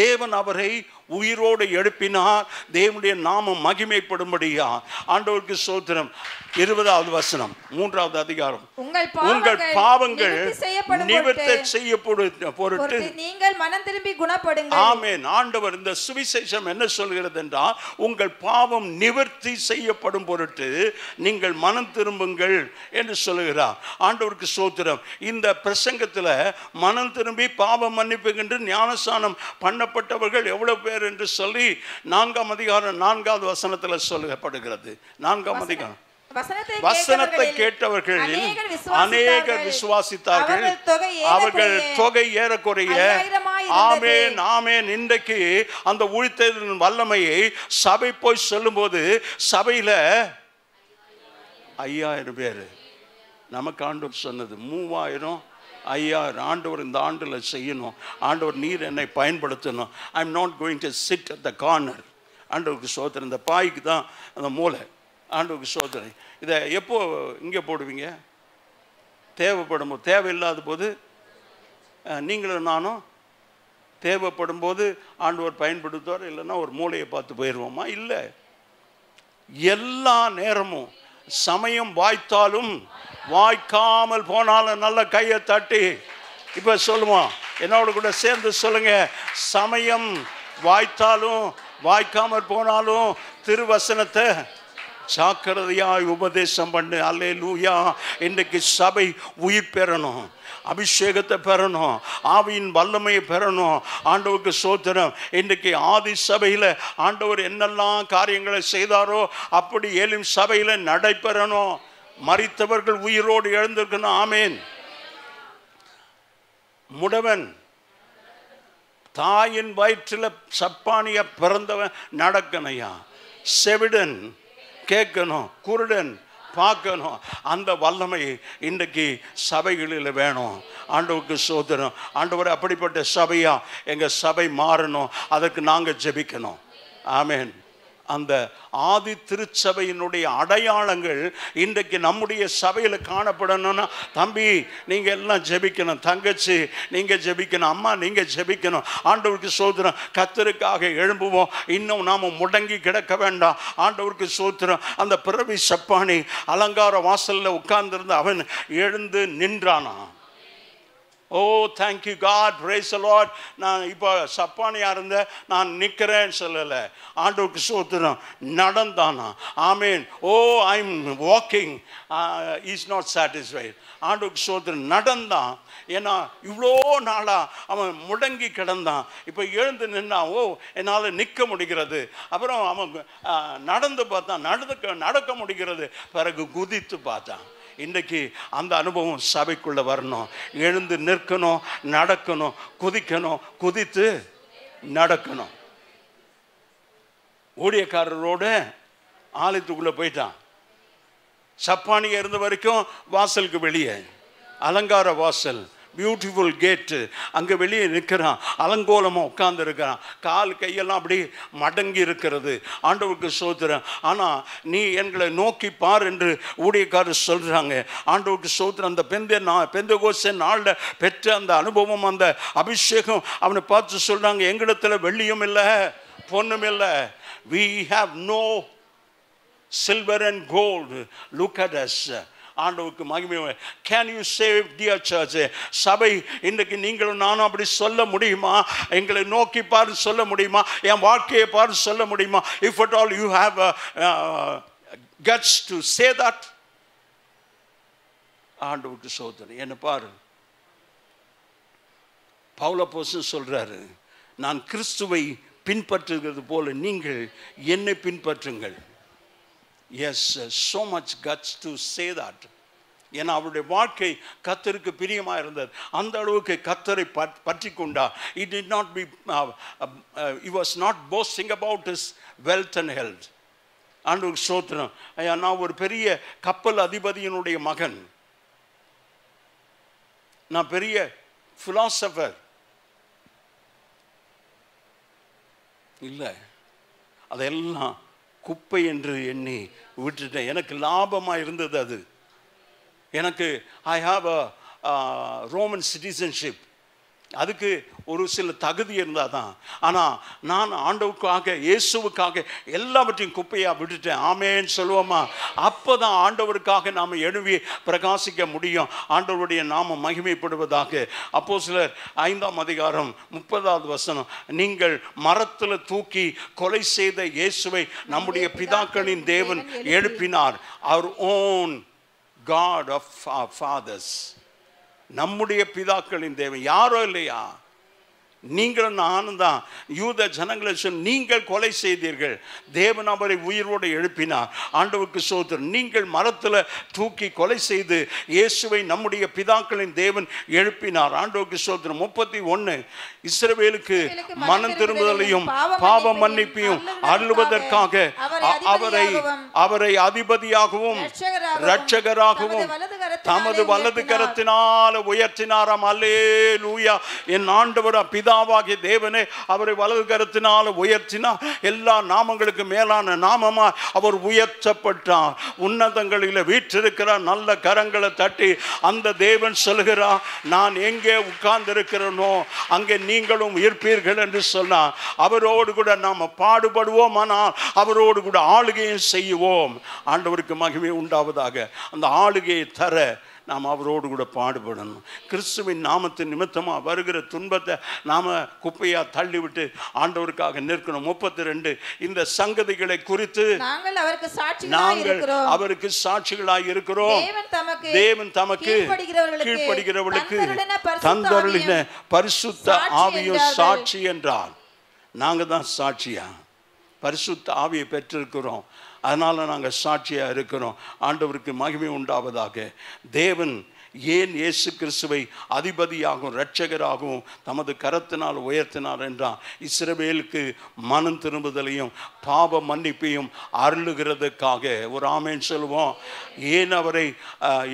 தேவன் அவரை உயிரோடு எழுப்பினார். தேவனுடைய நாமம் மகிமைப்படும்படியா. ஆண்டவருக்கு ஸ்தோத்திரம். 20வது வசனம் 3வது அதிகாரம். உங்கள் பாவங்கள் நிவர்த்தி செய்யப்படும் பொருட்டு நீங்கள் மனம் திரும்பி குணப்படுங்கள். ஆமென். ஆண்டவர் இந்த சுவிசேஷம் என்ன சொல்கிறது என்றால், உங்கள் பாவம் நிவர்த்தி செய்யப்படும் பொருட்டு நீங்கள் மனம் திரும்புங்கள் என்று சொல்லுகிறார். ஆண்டவருக்கு ஸ்தோத்திரம். இந்த பிரசங்கத்தில் மனம் திரும்பி பாவம் மன்னிப்புகின்ற ஞானஸ்நானம் பண்ணப்பட்டவர்கள் எவ்வளவு பேர் என்று சொல்லி 4ஆம் அதிகாரம் 4வது வசனத்தில் சொல்லப்படுகிறது. 4ஆம் அதிகாரம். வசனத்தை கேட்டவர்களில் அநேகர் விசுவாசித்தார்கள். அவர்கள் தொகை ஏறக்குறைய ஆமென் ஆமென். இன்றைக்கு அந்த உயிர்த்தெழுதலின் வல்லமையை சபை போய் சொல்லும் போது சபையில 5000 பேர். நமக்கு ஆண்டவர் சொன்னது 3000 5000. ஆண்டவர் இந்த ஆண்டில் செய்யணும். ஆண்டவர் நீர் என்னை பயன்படுத்தணும். I am not going to sit at the corner. ஆண்டவருக்கு சோதனை. இந்த பாய்க்கு தான் அந்த மூளை. ஆண்டவருக்கு சோதனை. இதை எப்போ இங்கே போடுவீங்க? தேவைப்படும் போது. தேவையில்லாத போது நீங்களும் நானும் தேவைப்படும் போது ஆண்டவர் பயன்படுத்துவார். இல்லைன்னா ஒரு மூளையை பார்த்து போயிடுவோமா? இல்லை, எல்லா நேரமும். சமயம் வாய்த்தாலும் வாய்க்காமல் போனாலும் நல்ல கையை தட்டி இப்போ சொல்லுவோம். என்னோட கூட சேர்ந்து சொல்லுங்க. சமயம் வாய்த்தாலும் வாய்க்காமல் போனாலும் திருவசனத்தை ஜாக்கிரதையாய் உபதேசம் பண்ணு. அல்லேலூயா. இன்றைக்கு சபை உயிர் பெறணும், அபிஷேகத்தை பெறணும், ஆவியின் வல்லமையை பெறணும். ஆண்டவருக்கு ஸ்தோத்திரம். இன்றைக்கு ஆதி சபையில் ஆண்டவர் என்னெல்லாம் காரியங்களை செய்தாரோ அப்படி ஏலும் சபையில் நடைபெறணும். மரித்தவர்கள் உயிரோடு எழுந்திருக்கணும். ஆமேன். முடவன் தாயின் வயிற்றில் சப்பானிய பிறந்தவன் நடக்கணையா. செவிடன் கேட்கணும், குருடன் பார்க்கணும். அந்த வல்லமை இன்றைக்கு சபைகளில் வேணும். ஆண்டவருக்கு சோதரம். ஆண்டவர் அப்படிப்பட்ட சபையா எங்கள் சபை மாறணும். அதற்கு நாங்கள் ஜெபிக்கணும். ஆமென். அந்த ஆதி திருச்சபையினுடைய அடையாளங்கள் இன்றைக்கு நம்முடைய சபையில் காணப்படணும்னா, தம்பி நீங்கள் எல்லாம் ஜெபிக்கணும், தங்கச்சி நீங்கள் ஜெபிக்கணும், அம்மா நீங்கள் ஜெபிக்கணும். ஆண்டவருக்கு சோத்திரம். கர்த்தருக்காக எழும்புவோம். இன்னும் நாம் முடங்கி கிடக்க வேண்டாம். ஆண்டவருக்கு சோத்திரம். அந்த பிறவி சப்பானி அலங்கார வாசலில் உட்கார்ந்திருந்த அவன் எழுந்து நின்றானா. Oh thank you God, praise the Lord. நான் இப்போ சப்பானியாக இருந்தேன், நான் நிற்கிறேன்னு சொல்லலை. ஆண்டவருக்கு சோத்திரம். நடந்தானா. ஆமேன். Oh I am walking, is not satisfied. ஆண்டவருக்கு சோத்திரம். நடந்தான். ஏன்னா இவ்வளோ நாளாக அவன் முடங்கி கிடந்தான். இப்போ எழுந்து நின்னான். ஓ என்னால் நிற்க முடிகிறது. அப்புறம் அவன் நடந்து பார்த்தான், நடக்க முடிகிறது. பிறகு குதித்து பார்த்தான். இன்றைக்கு அந்த அனுபவம் சபைக்குள்ளே வரணும். எழுந்து நிற்கணும், நடக்கணும், குதிக்கணும், குதித்து நடக்கணும். ஊழியக்காரரோட ஆலயத்துக்குள்ளே போயிட்டான். சப்பானியாக இருந்த வரைக்கும் வாசலுக்கு வெளியே, அலங்கார வாசல், பியூட்டிஃபுல் கேட்டு, அங்கே வெளியே நிற்கிறான். அலங்கோலமாக உட்கார்ந்து இருக்கிறான். கால் கையெல்லாம் அப்படி மடங்கி இருக்கிறது. ஆண்டவருக்கு சோத்திரம். ஆனால் நீ எங்களை நோக்கி பார் என்று ஊழியக்காரர் சொல்கிறாங்க. ஆண்டவருக்கு சோத்திரம். அந்த பெந்தெகோஸ்தே நாளில் பெற்ற அந்த அனுபவம், அந்த அபிஷேகம் அவனை பார்த்து சொல்கிறாங்க, எங்களிடத்தில் வெள்ளியும் இல்லை, பொண்ணும் இல்லை. we have no silver and gold, look at us. ஆண்டவருக்கு மகிமை. Can you save dear church? சபை இன்றைக்கு நீங்களும் நானும் அப்படி சொல்ல முடியுமா? எங்களை நோக்கி பாரு சொல்ல முடியுமா? என் வாழ்க்கையை பாரு சொல்ல முடியுமா? If at all you have cuts to say that. ஆண்டவருக்கு சோதனை. என்ன பாரு, பவுல் அப்போஸ்தலன் சொல்றாரு, நான் கிறிஸ்துவை பின்பற்றுகிறது போல நீங்கள் என்னை பின்பற்றுங்கள். Yes, so much guts to say that. ஏன்னா அவருடைய வாழ்க்கை கர்த்தருக்கு பிரியமாக இருந்தது. அந்த அளவுக்கு கர்த்தரை பற்றி கொண்டா. He did not be he was not boasting about his wealth and health. ஆண்டவருக்கு ஸ்தோத்திரம். நான் ஒரு பெரிய கப்பல் அதிபதியினுடைய மகன், நான் பெரிய பிலாசபர் இல்லை, அதெல்லாம் குப்பை என்று எண்ணி விட்டுட்டேன். எனக்கு லாபமாக இருந்தது அது. எனக்கு I have a Roman citizenship. அதுக்கு ஒரு சில தகுதி இருந்தால் தான். ஆனால் நான் ஆண்டவருக்காக, இயேசுவுக்காக எல்லாவற்றையும் குப்பையாக விட்டுட்டேன். ஆமேன்னு சொல்லுவோமா? அப்போ தான் ஆண்டவருக்காக நாம் எழுவி பிரகாசிக்க முடியும். ஆண்டவருடைய நாமம் மகிமைப்படுவதாக. அப்போஸ்தலர் 5ஆம் அதிகாரம் 30வது வசனம், நீங்கள் மரத்தில் தூக்கி கொலை செய்த இயேசுவை நம்முடைய பிதாக்களின் தேவன் எழுப்பினார். our own God of our fathers. நம்முடைய பிதாக்களின் தேவன். யாரோ இல்லையா, நீங்களும் நானும் தான். யூத ஜனங்களை சொல், நீங்கள் கொலை செய்தீர்கள், தேவன் அவரை உயிரோடு எழுப்பினார். ஆண்டவருக்கு ஸ்தோத்திரம். நீங்கள் மரத்தில் தூக்கி கொலை செய்து இயேசுவை நம்முடைய பிதாக்களின் தேவன் எழுப்பினார். ஆண்டவருக்கு ஸ்தோத்திரம். 31 இஸ்ரவேலுக்கு மனம் திரும்புதலையும் பாவ மன்னிப்பையும் அருளுவதற்காக அவரை அதிபதியாகவும் இரட்சகராகவும் தமது வலது கரத்தினால் உயர்த்தினாராம். அல்லேலூயா. என் ஆண்டவர் பிதாவாகிய தேவனே அவரை வலது கரத்தினால் உயர்த்தினார். எல்லா நாமங்களுக்கு மேலான நாமமா அவர் உயர்த்தப்பட்டார். உன்னதங்களில் வீற்றிருக்கிறார். நல்ல கரங்களை தட்டி அந்த தேவன் சொல்கிறார், நான் எங்கே உட்கார்ந்திருக்கிறேனோ அங்கே நீங்களும் இருப்பீர்கள் என்று சொன்னார். அவரோடு கூட நாம் பாடுபடுவோம், ஆனால் அவரோடு கூட ஆளுகையும் செய்வோம். ஆண்டவருக்கு மகிமை உண்டாவதாக. அந்த ஆளுகையை தர நாம் அவரோடு கூட பாடுபடணும். கிறிஸ்துவின் நாமத்தின் நிமித்தமாக வருகிற துன்பத்தை நாம் குப்பையாக தள்ளிவிட்டு ஆண்டவருக்காக நிற்கணும். 32 இந்த சங்கதிகளை குறித்து நாங்கள் அவருக்கு சாட்சிகளாய் இருக்கிறோம். தேவன் தமக்கு கீழ்ப்படுகிறவர்களுக்கு தந்தருளின பரிசுத்த ஆவியும் சாட்சி என்றார். நாங்கள் தான் சாட்சியா, பரிசுத்த ஆவியை பெற்றிருக்கிறோம். அதனால் நாங்கள் சாட்சியாக இருக்கிறோம். ஆண்டவருக்கு மகிமை உண்டாவதாக. தேவன் ஏன் இயேசு கிறிஸ்துவை அதிபதியாகவும் இரட்சகராகவும் தமது கரத்தினால் உயர்த்தினார் என்றால் இஸ்ரவேலுக்கு மனம் திரும்புதலையும் பாவ மன்னிப்பையும் அருளுகிறதுக்காக. ஒரு ஆமேன் சொல்லுவோம். ஏன் அவரை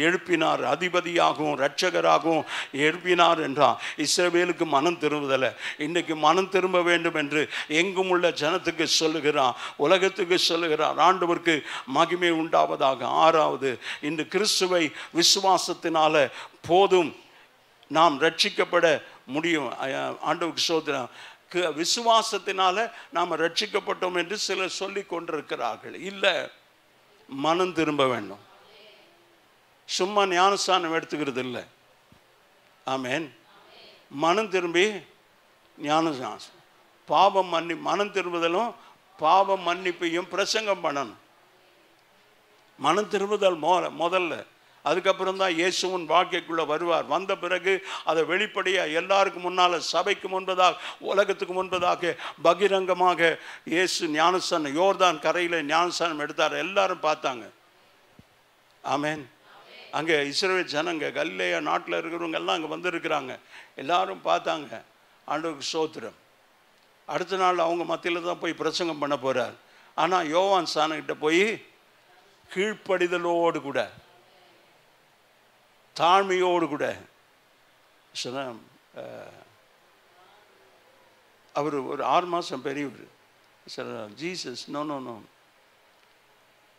எழுப்பினார், அதிபதியாகவும் இரட்சகராகவும் எழுப்பினார் என்றால் இஸ்ரவேலுக்கு மனம் திரும்புதலை. இன்றைக்கு மனம் திரும்ப வேண்டும் என்று எங்கும் உள்ள ஜனத்துக்கு சொல்லுகிறார், உலகத்துக்கு சொல்லுகிறார். ஆண்டவருக்கு மகிமை உண்டாவதாக. ஆறாவது, இன்று கிறிஸ்துவை விசுவாசத்தினால போதும் நாம் ரட்சிக்கப்பட முடியும். ஆண்டவருக்கு ஸ்தோத்திரம். விசுவாசத்தினால நாம் ரட்சிக்கப்பட்டோம் என்று சிலர் சொல்லி கொண்டிருக்கிறார்கள். இல்லை, மனம் திரும்ப வேண்டும். சும்மா ஞானஸ்தானம் எடுத்துக்கிறது இல்லை. ஆமேன். மனம் திரும்பி ஞானஸ்தானம், பாவம் மனம் திரும்புதலும் பாவ மன்னிப்பையும் பிரசங்கம் பண்ணணும். மனம் திரும்புதல் முதல்ல, அதுக்கப்புறம் தான் இயேசுவின் வாழ்க்கைக்குள்ளே வருவார். வந்த பிறகு அதை வெளிப்படையாக எல்லாருக்கும் முன்னால், சபைக்கு முன்பதாக, உலகத்துக்கு முன்பதாக பகிரங்கமாக இயேசு ஞானஸ்தானம் யோர்தான் கரையில் ஞானஸ்தானம் எடுத்தார். எல்லாரும் பார்த்தாங்க. ஆமேன். அங்கே இஸ்ரவேல் ஜனங்க, கலிலேயா நாட்டில் இருக்கிறவங்க எல்லாம் அங்கே வந்திருக்கிறாங்க. எல்லாரும் பார்த்தாங்க. ஆண்டவருக்கு ஸ்தோத்திரம். அடுத்த நாள் அவங்க மத்தியில் தான் போய் பிரசங்கம் பண்ண போகிறார். ஆனால் யோவான் ஸ்நானகிட்ட போய் கீழ்ப்படிதலோடு கூட, தாழ்மையோடு கூட சொன்ன, அவர் ஒரு 6 மாதம் பெரியவர். Sir, Jesus, no no no,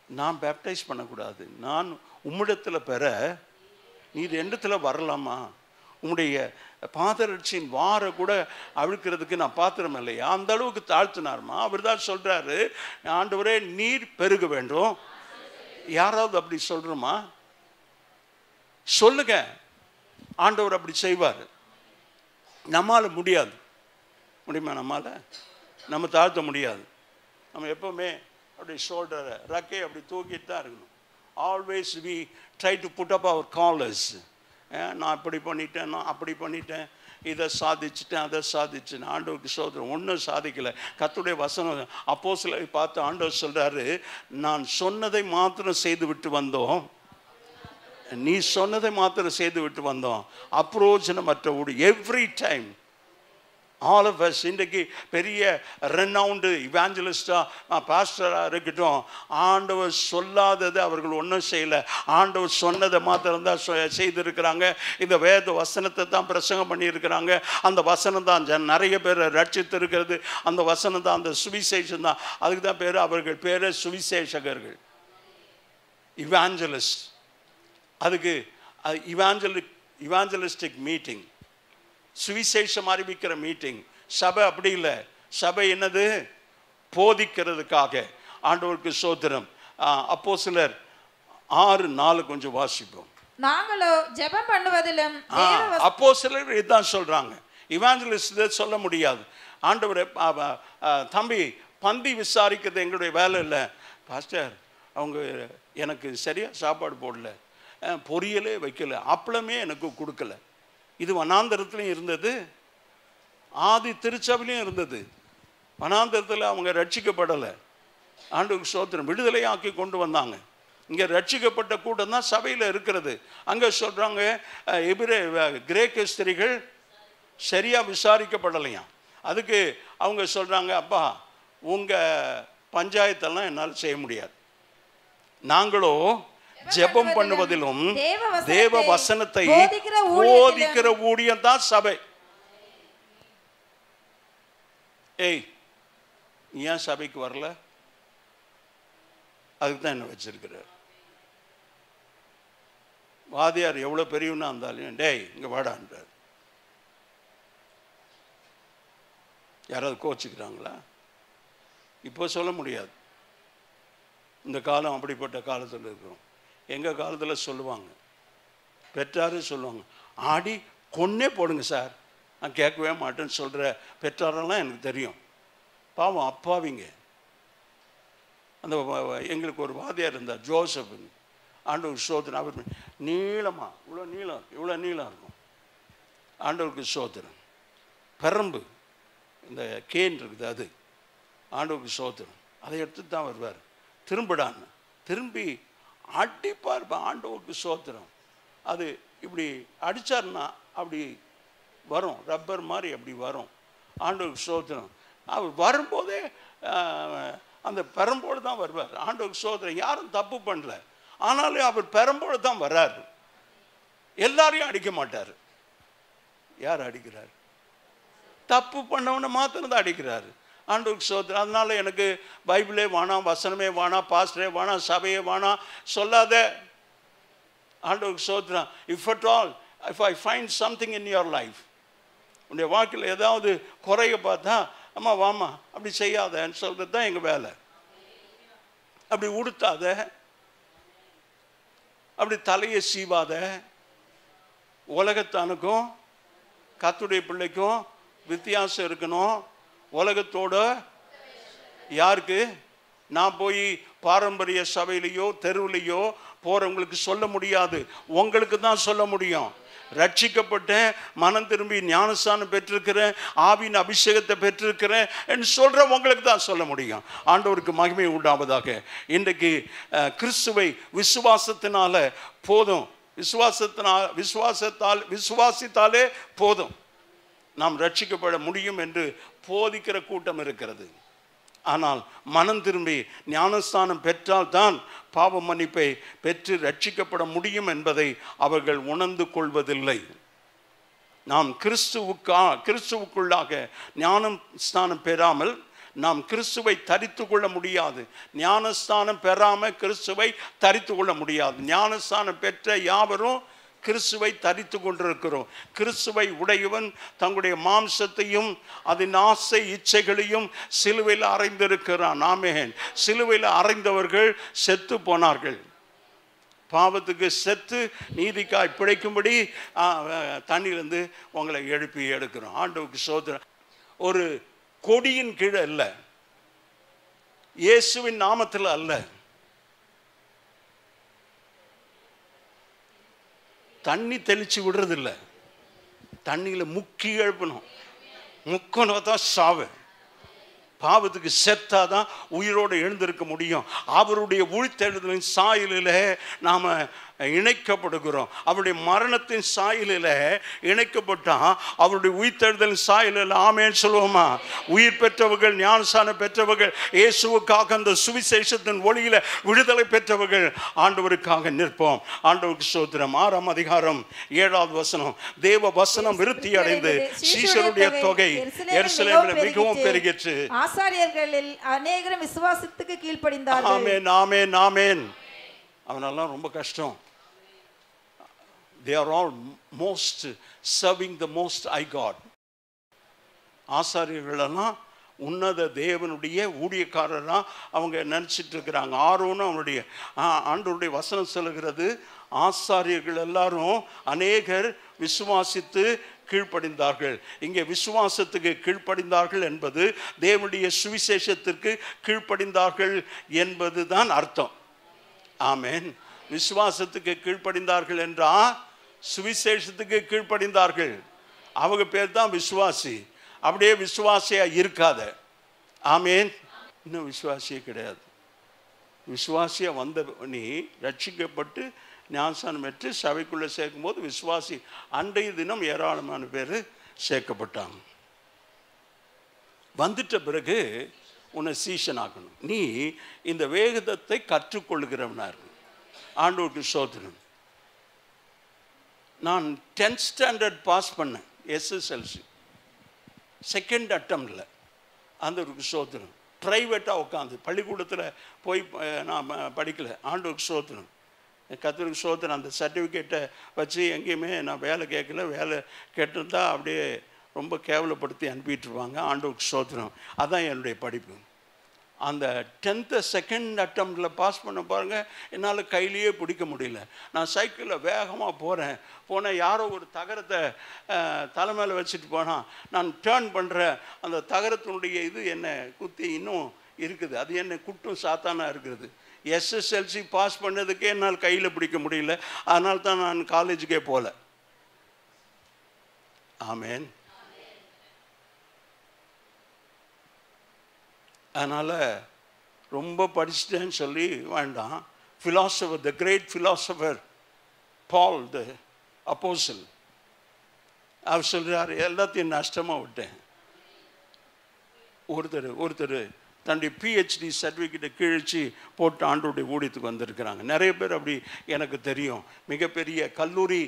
நான் பேப்டைஸ் பண்ணக்கூடாது. நான் உம்மிடத்தில் பெற நீர் என்னத்தில் வரலாமா? உம்முடைய பாதரட்சியின் வார கூட அழுக்கிறதுக்கு நான் பாத்திரம் இல்லையா? அந்த அளவுக்கு தாழ்த்தினார்மா. அவர் தான் சொல்கிறாரு, ஆண்டவரே நீர் பெருக வேண்டும். யாராவது அப்படி சொல்கிறோமா? சொல்லுங்க. ஆண்டவர் அப்படி செய்வார். நம்மால் முடியாது. முடியுமா? நம்மால் நம்ம தாழ்த்த முடியாது. நம்ம எப்போவுமே அப்படி ஷோல்டரை ரக்கை அப்படி தூக்கிட்டு தான் இருக்கணும். Always we try to put up our collars. நான் இப்படி பண்ணிட்டேன், நான் அப்படி பண்ணிட்டேன், இதை சாதிச்சுட்டேன், அதை சாதிச்சேன். ஆண்டவருக்கு ஸ்தோத்திரம். ஒன்றும் சாதிக்கலை. கர்த்தருடைய வசனம் அப்போஸ்தலரை பார்த்து ஆண்டவர் சொல்கிறாரு, நான் சொன்னதை மாத்திரம் செய்து விட்டு வந்தோம், நீ சொன்னதை மாத்திரம் செய்து விட்டு வந்தோம், அப்ரோஜனமற்ற ஊடு. Every time all of us. இன்றைக்கு பெரிய ரெனவுண்டு இவாஞ்சலிஸ்டாக பாஸ்டராக இருக்கட்டும், ஆண்டவர் சொல்லாதது அவர்கள் ஒன்றும் செய்யலை. ஆண்டவர் சொன்னதை மாத்திரம்தான் செய்திருக்கிறாங்க. இந்த வேத வசனத்தை தான் பிரசங்கம் பண்ணியிருக்கிறாங்க. அந்த வசனம் தான் நிறைய பேரை ரட்சித்து இருக்கிறது. அந்த வசனம் தான், அந்த சுவிசேஷம் தான். அதுக்கு தான் பேர், அவர்கள் பேர் சுவிசேஷகர்கள், இவாஞ்சலிஸ்ட். அதுக்கு இவாஞ்சலிஸ்டிக் மீட்டிங், சுவிசேஷம் அறிவிக்கிற மீட்டிங். சபை அப்படி இல்லை. சபை என்னது? போதிக்கிறதுக்காக. ஆண்டவருக்கு ஸ்தோத்திரம். அப்போஸ்தலர் 6:4 கொஞ்சம் வாசிப்போம். நாங்களோ ஜெபம் பண்ணுவதிலும். அப்போஸ்தலர் இதுதான் சொல்றாங்க. இவாஞ்சலிஸ்ட் சொல்ல முடியாது. ஆண்டவரே, தம்பி பந்தி விசாரிக்கிறது எங்களுடைய வேலை இல்லை பாஸ்டர். அவங்க எனக்கு சரியாக சாப்பாடு போடல, பொரியலே வைக்கல, அப்பளமே எனக்கு கொடுக்கல. இது வனாந்தரத்துலையும் இருந்தது, ஆதி திருச்சபையிலையும் இருந்தது. வனாந்தரத்தில் அவங்க ரட்சிக்கப்படலை. ஆண்டவருக்கு ஸ்தோத்திரம். விடுதலையாக்கி கொண்டு வந்தாங்க. இங்கே ரட்சிக்கப்பட்ட கூட்டம் தான் சபையில் இருக்கிறது. அங்கே சொல்கிறாங்க, கிரேக்க ஸ்திரீகள் சரியாக விசாரிக்கப்படலையாம். அதுக்கு அவங்க சொல்கிறாங்க, அப்பா உங்கள் பஞ்சாயத்தெல்லாம் என்னால் செய்ய முடியாது. நாங்களோ ஜெபம் பண்ணுவதிலும் தேவ வசனத்தை போதிக்கிற ஊழியம் தான் சபை. ஏய், ஏன் சபைக்கு வரல? அதுக்கு தான் என்ன வச்சிருக்கிறார். வாதியார் எவ்வளோ பெரியவனா இருந்தாலும், டேய் இங்கே வாடான்றார். யாராவது கோச்சிக்கிறாங்களா? இப்போ சொல்ல முடியாது. இந்த காலம் அப்படிப்பட்ட காலத்தில் இருக்கிறோம். எங்கள் காலத்தில் சொல்லுவாங்க, பெற்றாரு சொல்லுவாங்க, ஆடி கொன்னே போடுங்க சார், நான் கேட்கவே மாட்டேன்னு சொல்கிற பெற்றாரெல்லாம் எனக்கு தெரியும். பாவம் அப்பாவிங்க. அந்த எங்களுக்கு ஒரு வாதியார் இருந்தார், ஜோசப்னு. ஆண்டவருக்கு ஸ்தோத்திரம். அவர் நீளமாக இவ்வளோ நீளம் இருக்கும். ஆண்டவருக்கு ஸ்தோத்திரம். பெரம்பு இந்த கேன் இருக்குது, அது ஆண்டவருக்கு ஸ்தோத்திரம். அதை எடுத்து தான் வருவார். திரும்பிடான்னு திரும்பி அடிப்பார். ஆண்டவருக்கு ஸ்தோத்திரம். அது இப்படி அடித்தார்னா அப்படி வரும், ரப்பர் மாதிரி அப்படி வரும். ஆண்டவருக்கு ஸ்தோத்திரம். அவர் வரும்போதே அந்த பெரம்போடு தான் வருவார். ஆண்டவருக்கு ஸ்தோத்திரம். யாரும் தப்பு பண்ணல, ஆனாலும் அவர் பெரம்போடு தான் வர்றாரு. எல்லாரையும் அடிக்க மாட்டார். யார் அடிக்கிறார்? தப்பு பண்ணவனை மாத்திரம் தான் அடிக்கிறாரு. ஆண்டவருக்கு ஸ்தோத்திரம். அதனால எனக்கு பைபிளே வேணாம், வசனமே வேணாம், பாஸ்டரே வேணாம், சபையே வேணாம் சொல்லாத. ஆண்டவருக்கு ஸ்தோத்திரம். If I find something in your life, உன்னுடைய வாழ்க்கையில் ஏதாவது குறைய பார்த்தா, அம்மா வாமா அப்படி செய்யாதன்னு சொல்கிறது தான் எங்கள் வேலை. அப்படி உடுத்தாத, அப்படி தலையை சீவாத. உலகத்தானுக்கும் கர்த்தருடைய பிள்ளைக்கும் வித்தியாசம் இருக்கணும். உலகத்தோட யாருக்கு? நான் போய் பாரம்பரிய சபையிலையோ தெருவிலையோ போறவங்களுக்கு சொல்ல முடியாது, உங்களுக்கு தான் சொல்ல முடியும். ரட்சிக்கப்பட்டேன், மனம் திரும்பி ஞானஸ்தானம் பெற்றிருக்கிறேன், ஆவியின் அபிஷேகத்தை பெற்றிருக்கிறேன் என்று சொல்ற உங்களுக்கு தான் சொல்ல முடியும். ஆண்டவருக்கு மகிமை உண்டாவதாக. இன்றைக்கு கிறிஸ்துவை விசுவாசத்தினால போதும், விசுவாசித்தாலே போதும் நாம் ரட்சிக்கப்பட முடியும் என்று போதிக்கிற கூட்டம் இருக்கிறது. ஆனால் மனம் திரும்பி ஞானஸ்தானம் பெற்றால் தான் பாவ மன்னிப்பை பெற்று ரட்சிக்கப்பட முடியும் என்பதை அவர்கள் உணர்ந்து கொள்வதில்லை. நாம் கிறிஸ்துவுக்குள்ளாக ஞானஸ்தானம் பெறாமல் நாம் கிறிஸ்துவை தரித்து கொள்ள முடியாது. ஞானஸ்தானம் பெறாமல் கிறிஸ்துவை தரித்து கொள்ள முடியாது. ஞானஸ்தானம் பெற்ற யாவரும் கிறிஸ்துவை தரித்து கொண்டிருக்கிறோம். கிறிஸ்துவை உடையவன் தங்களுடைய மாம்சத்தையும் அதன் ஆசை இச்சைகளையும் சிலுவையில் அறைந்திருக்கிறான். ஆமென். சிலுவையில் அறைந்தவர்கள் செத்து போனார்கள். பாவத்துக்கு செத்து நீதிக்காய் பிழைக்கும்படி தண்ணியிலிருந்து உங்களை எழுப்பி எடுக்கிறோம். ஆண்டவருக்கு ஸ்தோத்திரம். ஒரு கொடியின் கீழே அல்ல, இயேசுவின் நாமத்தில் அல்ல, தண்ணி தெளிச்சு விடுறதில்லை, தண்ணியில முக்கி எழுப்பணும். முக்கணும் தான் சாவு. பாவத்துக்கு செத்தாதான் உயிரோடு எழுந்திருக்க முடியும். அவருடைய உயிர்த்தெழுதலின் சாயலில் நாம இணைக்கப்படுகிறோம். அவருடைய மரணத்தின் சாயலில் இணைக்கப்பட்டா அவருடைய உயிர்த்தெழுதலின் சாயலில் ஆமென் சொல்லுவோமா? உயிர் பெற்றவர்கள், ஞானஸ்தானம் பெற்றவர்கள், இயேசுவுக்காக அந்த சுவிசேஷத்தின் ஒளியில விடுதலை பெற்றவர்கள் ஆண்டவருக்காக நிற்போம். ஆண்டவருக்கு ஸ்தோத்திரம். 6ஆம் அதிகாரம் 7வது வசனம். தேவ வசனம் விருத்தி அடைந்து சீஷருடைய தொகை எருசலேமில் மிகவும் பெருகிற்று. ஆசாரியர்களில் அநேகரும் விசுவாசத்துக்கு கீழ்ப்படிந்தார்கள். ஆமென், ஆமென், ஆமென். அவனெல்லாம் ரொம்ப கஷ்டம். They are all most serving the most high God. ஆசாரியர்களெல்லாம் உன்னத தேவனுடைய ஊழியக்காரராக அவங்க நினச்சிட்டு இருக்கிறாங்க. ஆரோனும் அவனுடைய ஆண்டவருடைய வசனம் சொல்லுகிறது, ஆசாரியர்கள் எல்லாரும் அநேகர் விசுவாசித்து கீழ்ப்படிந்தார்கள். இங்கே விசுவாசத்துக்கு கீழ்ப்படிந்தார்கள் என்பது தேவனுடைய சுவிசேஷத்திற்கு கீழ்ப்படிந்தார்கள் என்பது தான் அர்த்தம். ஆமென். விசுவாசத்துக்கு கீழ்ப்படிந்தார்கள் என்றா சுவிசேஷத்துக்கு கீழ்ப்படிந்தார்கள். அவங்க பேர் தான் விசுவாசி. அப்படியே விசுவாசியா இருக்காத. ஆமென். இன்னும் விசுவாசியே கிடையாது. விசுவாசியா வந்த நீ ரட்சிக்கப்பட்டு ஞானஸ்நானம் பெற்று சபைக்குள்ளே சேர்க்கும் போது விசுவாசி. அன்றைய தினம் ஏராளமான பேர் சேர்க்கப்பட்டாங்க. வந்துட்ட பிறகு உன்னை சீஷன் ஆக்கணும். நீ இந்த வேதத்தை கற்றுக்கொள்கிறவனார். ஆண்டவருக்கு ஸ்தோத்திரம். நான் 10th ஸ்டாண்டர்ட் பாஸ் பண்ணேன், எஸ்எஸ்எல்சி செகண்ட் அட்டம்ப்டில். ஆண்டவருக்கு ஸ்தோத்திரம். ப்ரைவேட்டாக உட்காந்து பள்ளிக்கூடத்தில் போய் நான் படிக்கலை. ஆண்டவருக்கு ஸ்தோத்திரம். கர்த்தருக்கு ஸ்தோத்திரம். அந்த சர்டிஃபிகேட்டை வச்சு எங்கேயுமே நான் வேலை கேட்கல. வேலை கேட்டிருந்தா அப்படியே ரொம்ப கேவலப்படுத்தி அனுப்பிட்டுருவாங்க. ஆண்டவருக்கு ஸ்தோத்திரம். அதுதான் என்னுடைய படிப்பு. அந்த 10th செகண்ட் அட்டம்ப்டில் பாஸ் பண்ண பாருங்கள், என்னால் கையிலேயே பிடிக்க முடியல. நான் சைக்கிளில் வேகமாக போனேன். யாரோ ஒரு தகரத்தை தலைமையில் வச்சுட்டு போனால் நான் டேர்ன் பண்ணுற அந்த தகரத்தினுடைய இது என்னை குத்தி இன்னும் இருக்குது. அது என்னை குட்டும் சாத்தானாக இருக்குது. எஸ்எஸ்எல்சி பாஸ் பண்ணதுக்கே என்னால் கையில் பிடிக்க முடியல. அதனால தான் நான் காலேஜுக்கே போகல. ஆமென். அதனால் ரொம்ப படிச்சுட்டேன்னு சொல்லி வேண்டாம். ஃபிலாசபர், த கிரேட் ஃபிலாசபர் பால், அப்போஸ்தலன். அவர் சொல்றாரு, எல்லாத்தையும் நஷ்டமாக விட்டேன். ஒருத்தர் தன்னுடைய PhD சர்டிஃபிகேட்டை கிழிச்சு போட்டு ஆண்டோடைய ஊழியத்துக்கு வந்திருக்கிறாங்க. நிறைய பேர் அப்படி எனக்கு தெரியும். மிகப்பெரிய கல்லூரி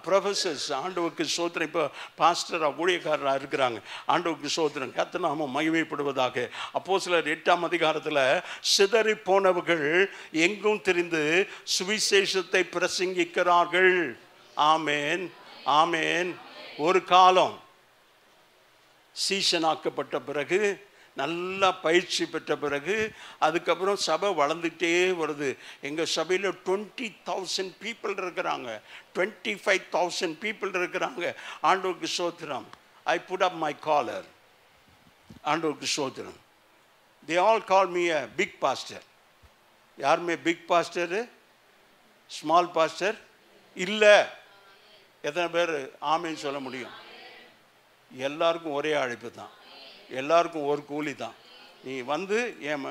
ப்ரொஃபஸர்ஸ் ஆண்டவருக்கு சோத்திரம், இப்போ பாஸ்டராக ஊழியக்காரராக இருக்கிறாங்க. ஆண்டவருக்கு சோத்திரம், கர்த்தர் நாமம் மகிமைப்படுவதாக. அப்போஸ்தலர் 8ஆம் அதிகாரத்தில் சிதறி போனவர்கள் எங்கும் திரிந்து சுவிசேஷத்தை பிரசங்கிக்கிறார்கள். ஆமேன், ஆமேன். ஒரு காலம் சீஷனாக்கப்பட்ட பிறகு, நல்லா பயிற்சி பெற்ற பிறகு, அதுக்கப்புறம் சபை வளர்ந்துட்டே வருது. எங்கள் சபையில் 20,000 பீப்புள் இருக்கிறாங்க, 25,000 பீப்புள் இருக்கிறாங்க. ஆண்டவருக்கு சோத்திரம். I put up my collar. ஆண்டவருக்கு சோத்திரம். They all call me a big pastor. யாருமே பிக் பாஸ்டரு, ஸ்மால் பாஸ்டர் இல்லை. எத்தனை பேர் ஆமேன்னு சொல்ல முடியும்? எல்லாருக்கும் ஒரே அழைப்பு தான், எல்லாருக்கும் ஒரு கூலி தான். நீ வந்து என்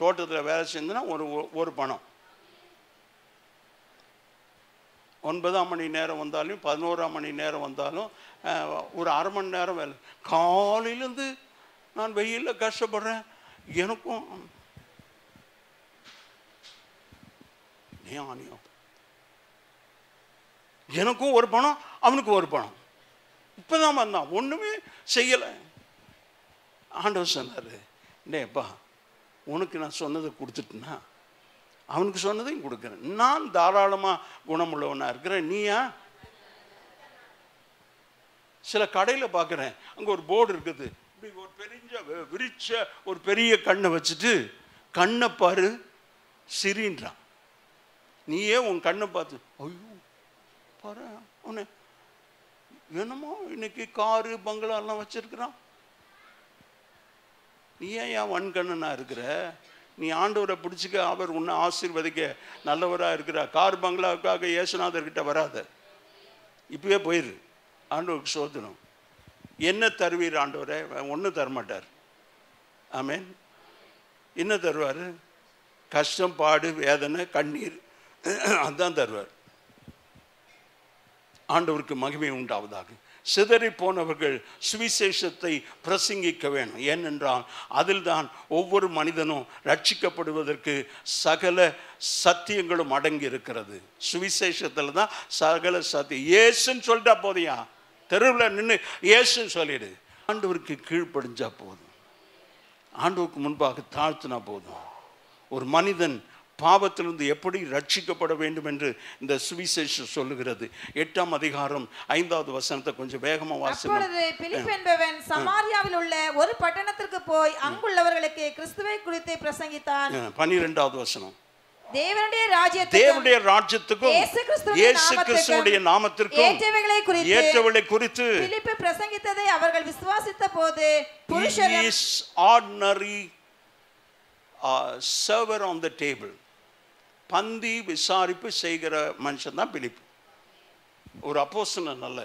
தோட்டத்தில் வேலை செஞ்சனா ஒரு பணம். 9ஆம் மணி நேரம் வந்தாலும் 11ஆம் மணி நேரம் வந்தாலும் ஒரு அரை மணி நேரம் வேலை. காலையிலேருந்து நான் வெயிலில் கஷ்டப்படுறேன். எனக்கும் நியாயம், எனக்கும் ஒரு பணம், அவனுக்கு ஒரு பணம். இப்போதான் வந்தான், ஒன்றுமே செய்யலை. ஆண்டவர் சொன்னார், டேப்பா உனக்கு நான் சொன்னதை கொடுத்துட்டேன்னா அவனுக்கு சொன்னதையும் கொடுக்குறேன். நான் தாராளமாக குணமுள்ளவனாக இருக்கிறேன், நீயா? சில கடையில் பார்க்குறேன், அங்கே ஒரு போர்டு இருக்குது, இப்படி ஒரு பெரிய விரிச்ச ஒரு பெரிய கண்ணை வச்சுட்டு, கண்ணை பாரு சிரின்றான். நீயே உன் கண்ணை பார்த்து, ஐயோ பாரு உன்னை என்னமோ இன்னைக்கு காரு பங்களாலாம் வச்சிருக்கிறான். நீ ஏன் வன்கண்ணனா இருக்கிற? நீ ஆண்டவரை பிடிச்சிக்க, அவர் உன்னை ஆசீர்வதிக்க நல்லவராக இருக்கிறார். கார் பங்களாவுக்காக இயேசுநாதர்கிட்ட வராத, இப்பவே போயிரு. ஆண்டவருக்கு சோதனம். என்ன தருவீர் ஆண்டவரை? ஒன்றும் தரமாட்டார். ஆமேன். என்ன தருவார்? கஷ்டம், பாடு, வேதனை, கண்ணீர், அதுதான் தருவார். ஆண்டவருக்கு மகிமை உண்டாவதாக. சிதறி போனவர்கள் சுவிசேஷத்தை பிரசங்கிக்க வேணும். ஏனென்றால் அதில் தான் ஒவ்வொரு மனிதனும் ரட்சிக்கப்படுவதற்கு சகல சத்தியங்களும் அடங்கி இருக்கிறது. சுவிசேஷத்தில் தான் சகல சத்தியம். இயேசுன்னு சொல்லிட்டா போதியா, தெருவில் நின்று இயேசுன்னு சொல்லிடு. ஆண்டவருக்கு கீழ்ப்படிஞ்சா போதும், ஆண்டவருக்கு முன்பாக தாழ்த்தினா போதும். ஒரு மனிதன் பாவத்திலிருந்து எப்படி ரட்சிக்கப்பட வேண்டும் என்று இந்த சுவிசேஷம் சொல்லுகிறது. 8ஆம் அதிகாரம் 5வது வசனத்தை கொஞ்சம் வேகமா வாசிங்க. அப்பொழுது பிலிப்பு என்பவன் சமாரியாவில் உள்ள ஒரு பட்டணத்திற்கு போய் அங்குள்ளவர்களுக்கு கிறிஸ்துவை குறித்து பிரசங்கித்தான். 12வது வசனம். தேவனுடைய ராஜ்யத்துக்கும் இயேசு கிறிஸ்துவுடைய நாமத்திற்கும் ஏற்றவளை குறித்து பிலிப்பு பிரசங்கித்ததை அவர்கள் விசுவாசித்த போது, ordinary server on the table, பந்தி விசாரிப்பு செய்கிற மனுஷன் தான் பிலிப்பு. ஒரு அப்போஸ்தலன் அல்ல.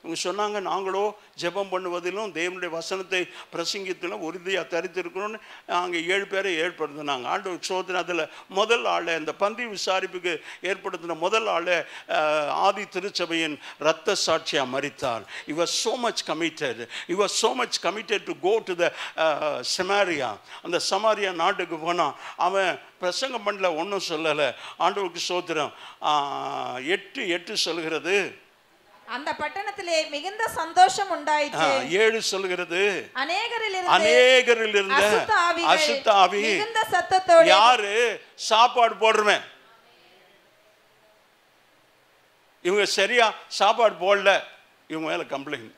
இவங்க சொன்னாங்க, நாங்களோ ஜெபம் பண்ணுவதிலும் தேவனுடைய வசனத்தை பிரசங்கித்திலும் உறுதியாக தரித்திருக்கணும்னு அங்கே 7 பேரை ஏற்படுத்தினாங்க. ஆண்டவர் சோதனை. அதில் முதல் ஆளை, அந்த பந்தி விசாரிப்புக்கு ஏற்படுத்தின முதல் ஆளை ஆதி திருச்சபையின் இரத்த சாட்சியாக மரித்தார். He was so much committed. He was so much committed to go to the Samaria. அந்த சமாரியா நாட்டுக்கு போனான். அவன் பிரசங்கம் பண்ணல, ஒன்றும் சொல்லலை. ஆண்டவருக்கு சோத்திரம். 8:8 சொல்கிறது, அந்த பட்டணத்திலே மிகுந்த சந்தோஷம் உண்டாயிற்று. 7 சொல்கிறது, அநேகரில் இருந்த அசுத்த ஆவி மிகுந்த சத்தத்தோடு. யாரு? சாப்பாடு போடுறவன். இவங்க சரியா சாப்பாடு போடல, இவங்க மேல கம்ப்ளைண்ட்.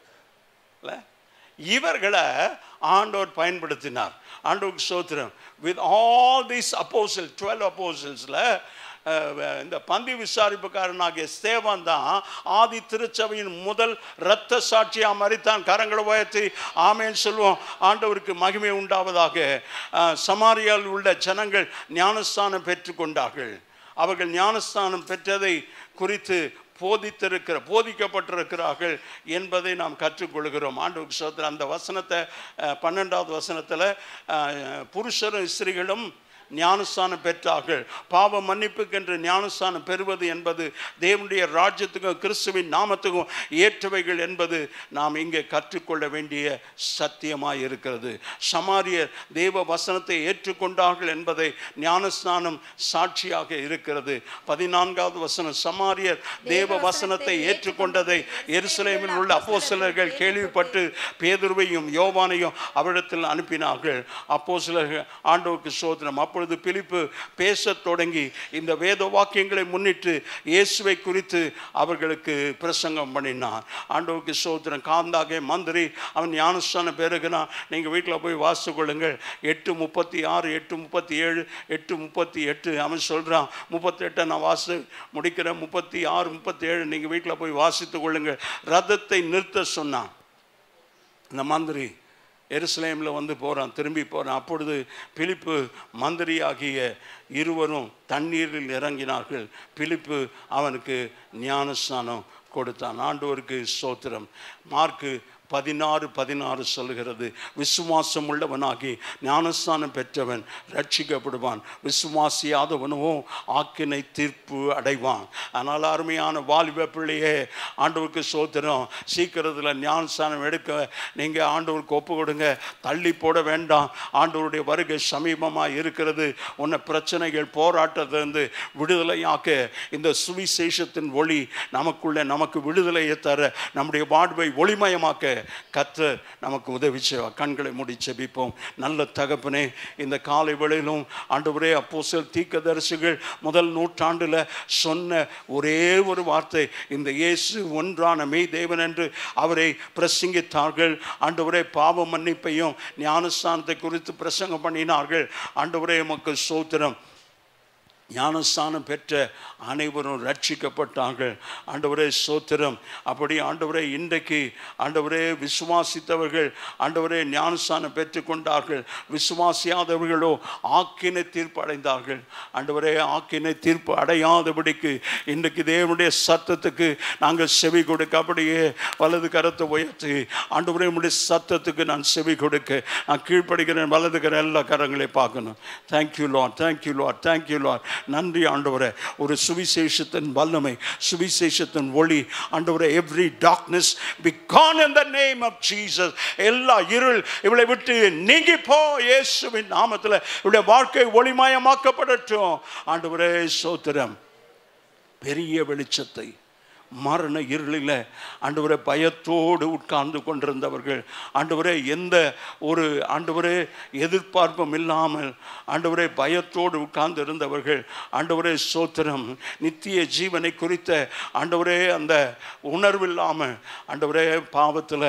இவர்களை ஆண்டவர் பயன்படுத்தினார். ஆண்டவருக்கு ஸ்தோத்திரம். with all these apostles, 12 apostles, இந்த பந்தி விசாரிப்புக்காரனாகிய ஸ்தேவான் தான் ஆதி திருச்சபையின் முதல் இரத்த சாட்சியா மரித்தான். கரங்களை உயர்த்தி ஆமென் சொல்லுவோம். ஆண்டவருக்கு மகிமை உண்டாவதாக. சமாரியாவில் உள்ள ஜனங்கள் ஞானஸ்தானம் பெற்றுக்கொண்டார்கள். அவர்கள் ஞானஸ்தானம் பெற்றதை குறித்து போதிக்கப்பட்டிருக்கிறார்கள் என்பதை நாம் கற்றுக்கொள்கிறோம். ஆண்டவருக்கு ஸ்தோத்திரம். அந்த வசனத்தை 12வது வசனத்தில் புருஷரும் ஸ்திரீகளும் ஞானஸ்தானம் பெற்றார்கள். பாவ மன்னிப்புக்கென்று ஞானஸ்தானம் பெறுவது என்பது தேவனுடைய ராஜ்யத்துக்கும் கிறிஸ்துவின் நாமத்துக்கும் ஏற்றவைகள் என்பது நாம் இங்கே கற்றுக்கொள்ள வேண்டிய சத்தியமாய் இருக்கிறது. சமாரியர் தேவ வசனத்தை ஏற்றுக்கொண்டார்கள் என்பதை ஞானஸ்நானம் சாட்சியாக இருக்கிறது. 14வது வசனம், சமாரியர் தேவ வசனத்தை ஏற்றுக்கொண்டதை எருசலேமில் உள்ள அப்போஸ்தலர்கள் கேள்விப்பட்டு பேதுருவையும் யோவானையும் அவரிடத்தில் அனுப்பினார்கள். அப்போஸ்தலர்கள் ஆண்டவருக்கு ஸ்தோத்திரம். அப்பொழுது பிலிப்பு பேசத் தொடங்கி இந்த வேத வாக்கியங்களை முன்னிட்டு இயேசுவை குறித்து அவர்களுக்கு பிரசங்கம் பண்ணினார். ஆண்டவருக்கு ஸ்தோத்திரம். காந்தாகே மந்திரி அவன் ஞானஸ்தானம் பெறுகிறான். நீங்கள் வீட்டில் போய் வாசித்து கொள்ளுங்கள். 8:36, 8:37, 8:38 அவன் சொல்கிறான். 38 நான் வாசி முடிக்கிறேன். 36, 37 நீங்கள் வீட்டில் போய் வாசித்து கொள்ளுங்கள். ரதத்தை நிறுத்த சொன்னான். இந்த மந்திரி எருசலேமில் வந்து போகிறான், திரும்பி போகிறான். அப்பொழுது பிலிப்பு மந்திரியாகிய இருவரும் தண்ணீரில் இறங்கினார்கள். பிலிப்பு அவனுக்கு ஞானஸ்நானம் கொடுத்தான். ஆண்டவருக்கு ஸ்தோத்திரம். மார்க்கு 16:16 சொல்லுகிறது, விசுவாசம் உள்ளவனாகி ஞானஸ்தானம் பெற்றவன் ரட்சிக்கப்படுவான், விசுவாசியாதவனோ ஆக்கினை தீர்ப்பு அடைவான். அதனால் அருமையான வாலிப பிள்ளையே, ஆண்டவருக்கு ஸ்தோத்திரம். சீக்கிரத்தில் ஞானஸ்தானம் எடுக்க நீங்கள் ஆண்டவருக்கு ஒப்பு கொடுங்க. தள்ளி போட வேண்டாம். ஆண்டவருடைய வருகை சமீபமாக இருக்கிறது. உன்னை பிரச்சனைகள் போராட்டத்திலிருந்து விடுதலையாக்க இந்த சுவிசேஷத்தின் ஒளி நமக்கு விடுதலையை தர, நம்முடைய வாழ்வை ஒளிமயமாக்க கர்த்தர் நமக்கு உதவி செய்வார். கண்களை மூடி ஜெபிப்போம். நல்ல தகப்பனே, இந்த காலை வேளையிலும் ஆண்டவரே, அப்போஸ்தலர் தீர்க்கதரிசிகள் முதல் நூற்றாண்டில் சொன்ன ஒரே ஒரு வார்த்தை, இந்த இயேசு ஒன்றான மெய் தேவன் என்று அவரை பிரசங்கித்தார்கள். ஆண்டவரே, பாவ மன்னிப்பையும் ஞானஸ்தானத்தை குறித்து பிரசங்கம் பண்ணினார்கள். ஆண்டவரே, உமக்கு ஸ்தோத்திரம். ஞானஸ்தானம் பெற்ற அனைவரும் ரட்சிக்கப்பட்டார்கள். ஆண்டவரே ஸ்தோத்திரம். அப்படி ஆண்டவரே, இன்றைக்கு ஆண்டவரே விசுவாசித்தவர்கள் ஆண்டவரே ஞானஸ்தானம் பெற்றுக்கொண்டார்கள். விசுவாசியாதவர்களோ ஆக்கினை தீர்ப்பு அடைந்தார்கள். ஆண்டவரே, ஆக்கினை தீர்ப்பு அடையாதபடிக்கு இன்றைக்கு தேவனுடைய சத்தத்துக்கு நாங்கள் செவி கொடுக்க, அப்படியே வலது கரத்தை உயர்த்தி ஆண்டவரே உம்முடைய சத்தத்துக்கு நான் செவி கொடுக்க நான் கீழ்ப்படுகிறேன். வலது கர எல்லா கரங்களை பார்க்கணும். Thank you Lord, thank you Lord, thank you Lord. நன்றி ஆண்டவரே. ஒரு சுவிசேஷத்தின் வல்லமை, சுவிசேஷத்தின் ஒளி ஆண்டவரே, every darkness be gone in the name of Jesus. எல்லா இருள் இவளை விட்டு நீங்கி போ இயேசுவின் நாமத்தில். இவளுடைய வாழ்க்கை ஒளிமயமாக்கப்படட்டும். ஆண்டவரே ஸ்தோத்திரம். பெரிய வெளிச்சத்தை மரண இருளில் ஆண்டவரே பயத்தோடு உட்கார்ந்து கொண்டிருந்தவர்கள், ஆண்டவரே எந்த ஒரு ஆண்டவரே எதிர்பார்ப்பும் இல்லாமல் ஆண்டவரே பயத்தோடு உட்கார்ந்து இருந்தவர்கள், ஆண்டவரே ஸ்தோத்திரம், நித்திய ஜீவனை குறித்த ஆண்டவரே அந்த உணர்வில்லாமல் ஆண்டவரே பாவத்தில்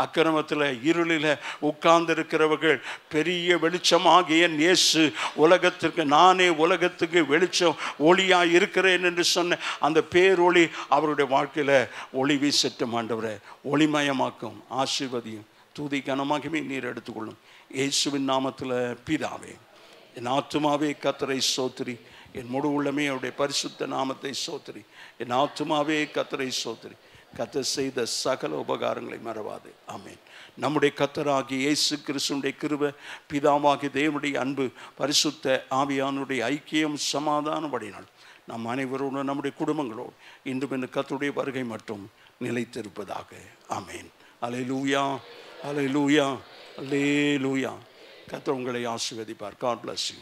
அக்கிரமத்தில் இருளில் உட்கார்ந்து இருக்கிறவர்கள் பெரிய வெளிச்சமாகிய இயேசு உலகத்திற்கு, நானே உலகத்துக்கு வெளிச்சம் ஒளியாய் இருக்கிறேன் என்று சொன்ன அந்த பேரொளி அவருடைய வாழ்க்கையில் ஒளி வீசட்டும். ஆண்டவரே, ஒளிமயமாக்கும், ஆசீர்வதியும், துதி கனமாகவே நீர் எடுத்துக்கொள்ளும் இயேசுவின் நாமத்தில் பிதாவே. என் ஆத்துமாவே கர்த்தரை ஸ்தோத்திரி, என் முழு உள்ளமே அவருடைய பரிசுத்த நாமத்தை ஸ்தோத்திரி. என் ஆத்துமாவே கர்த்தரை ஸ்தோத்திரி, கர்த்தர் செய்த சகல உபகாரங்களை மறவாது. ஆமென். நம்முடைய கர்த்தராகிய இயேசு கிறிஸ்துவினுடைய கிருபை, பிதாவாகிய தேவனுடைய அன்பு, பரிசுத்த ஆவியானுடைய ஐக்கியம், சமாதானப்படினால் நம் அனைவரோடு நம்முடைய குடும்பங்களோடு இன்றும் இந்த கர்த்தருடைய வருகை மட்டும் நிலைத்திருப்பதாக. ஆமென். அல்லேலூயா, அல்லேலூயா, அல்லேலூயா. கர்த்தர் உங்களை ஆசீர்வதிப்பார். God bless you.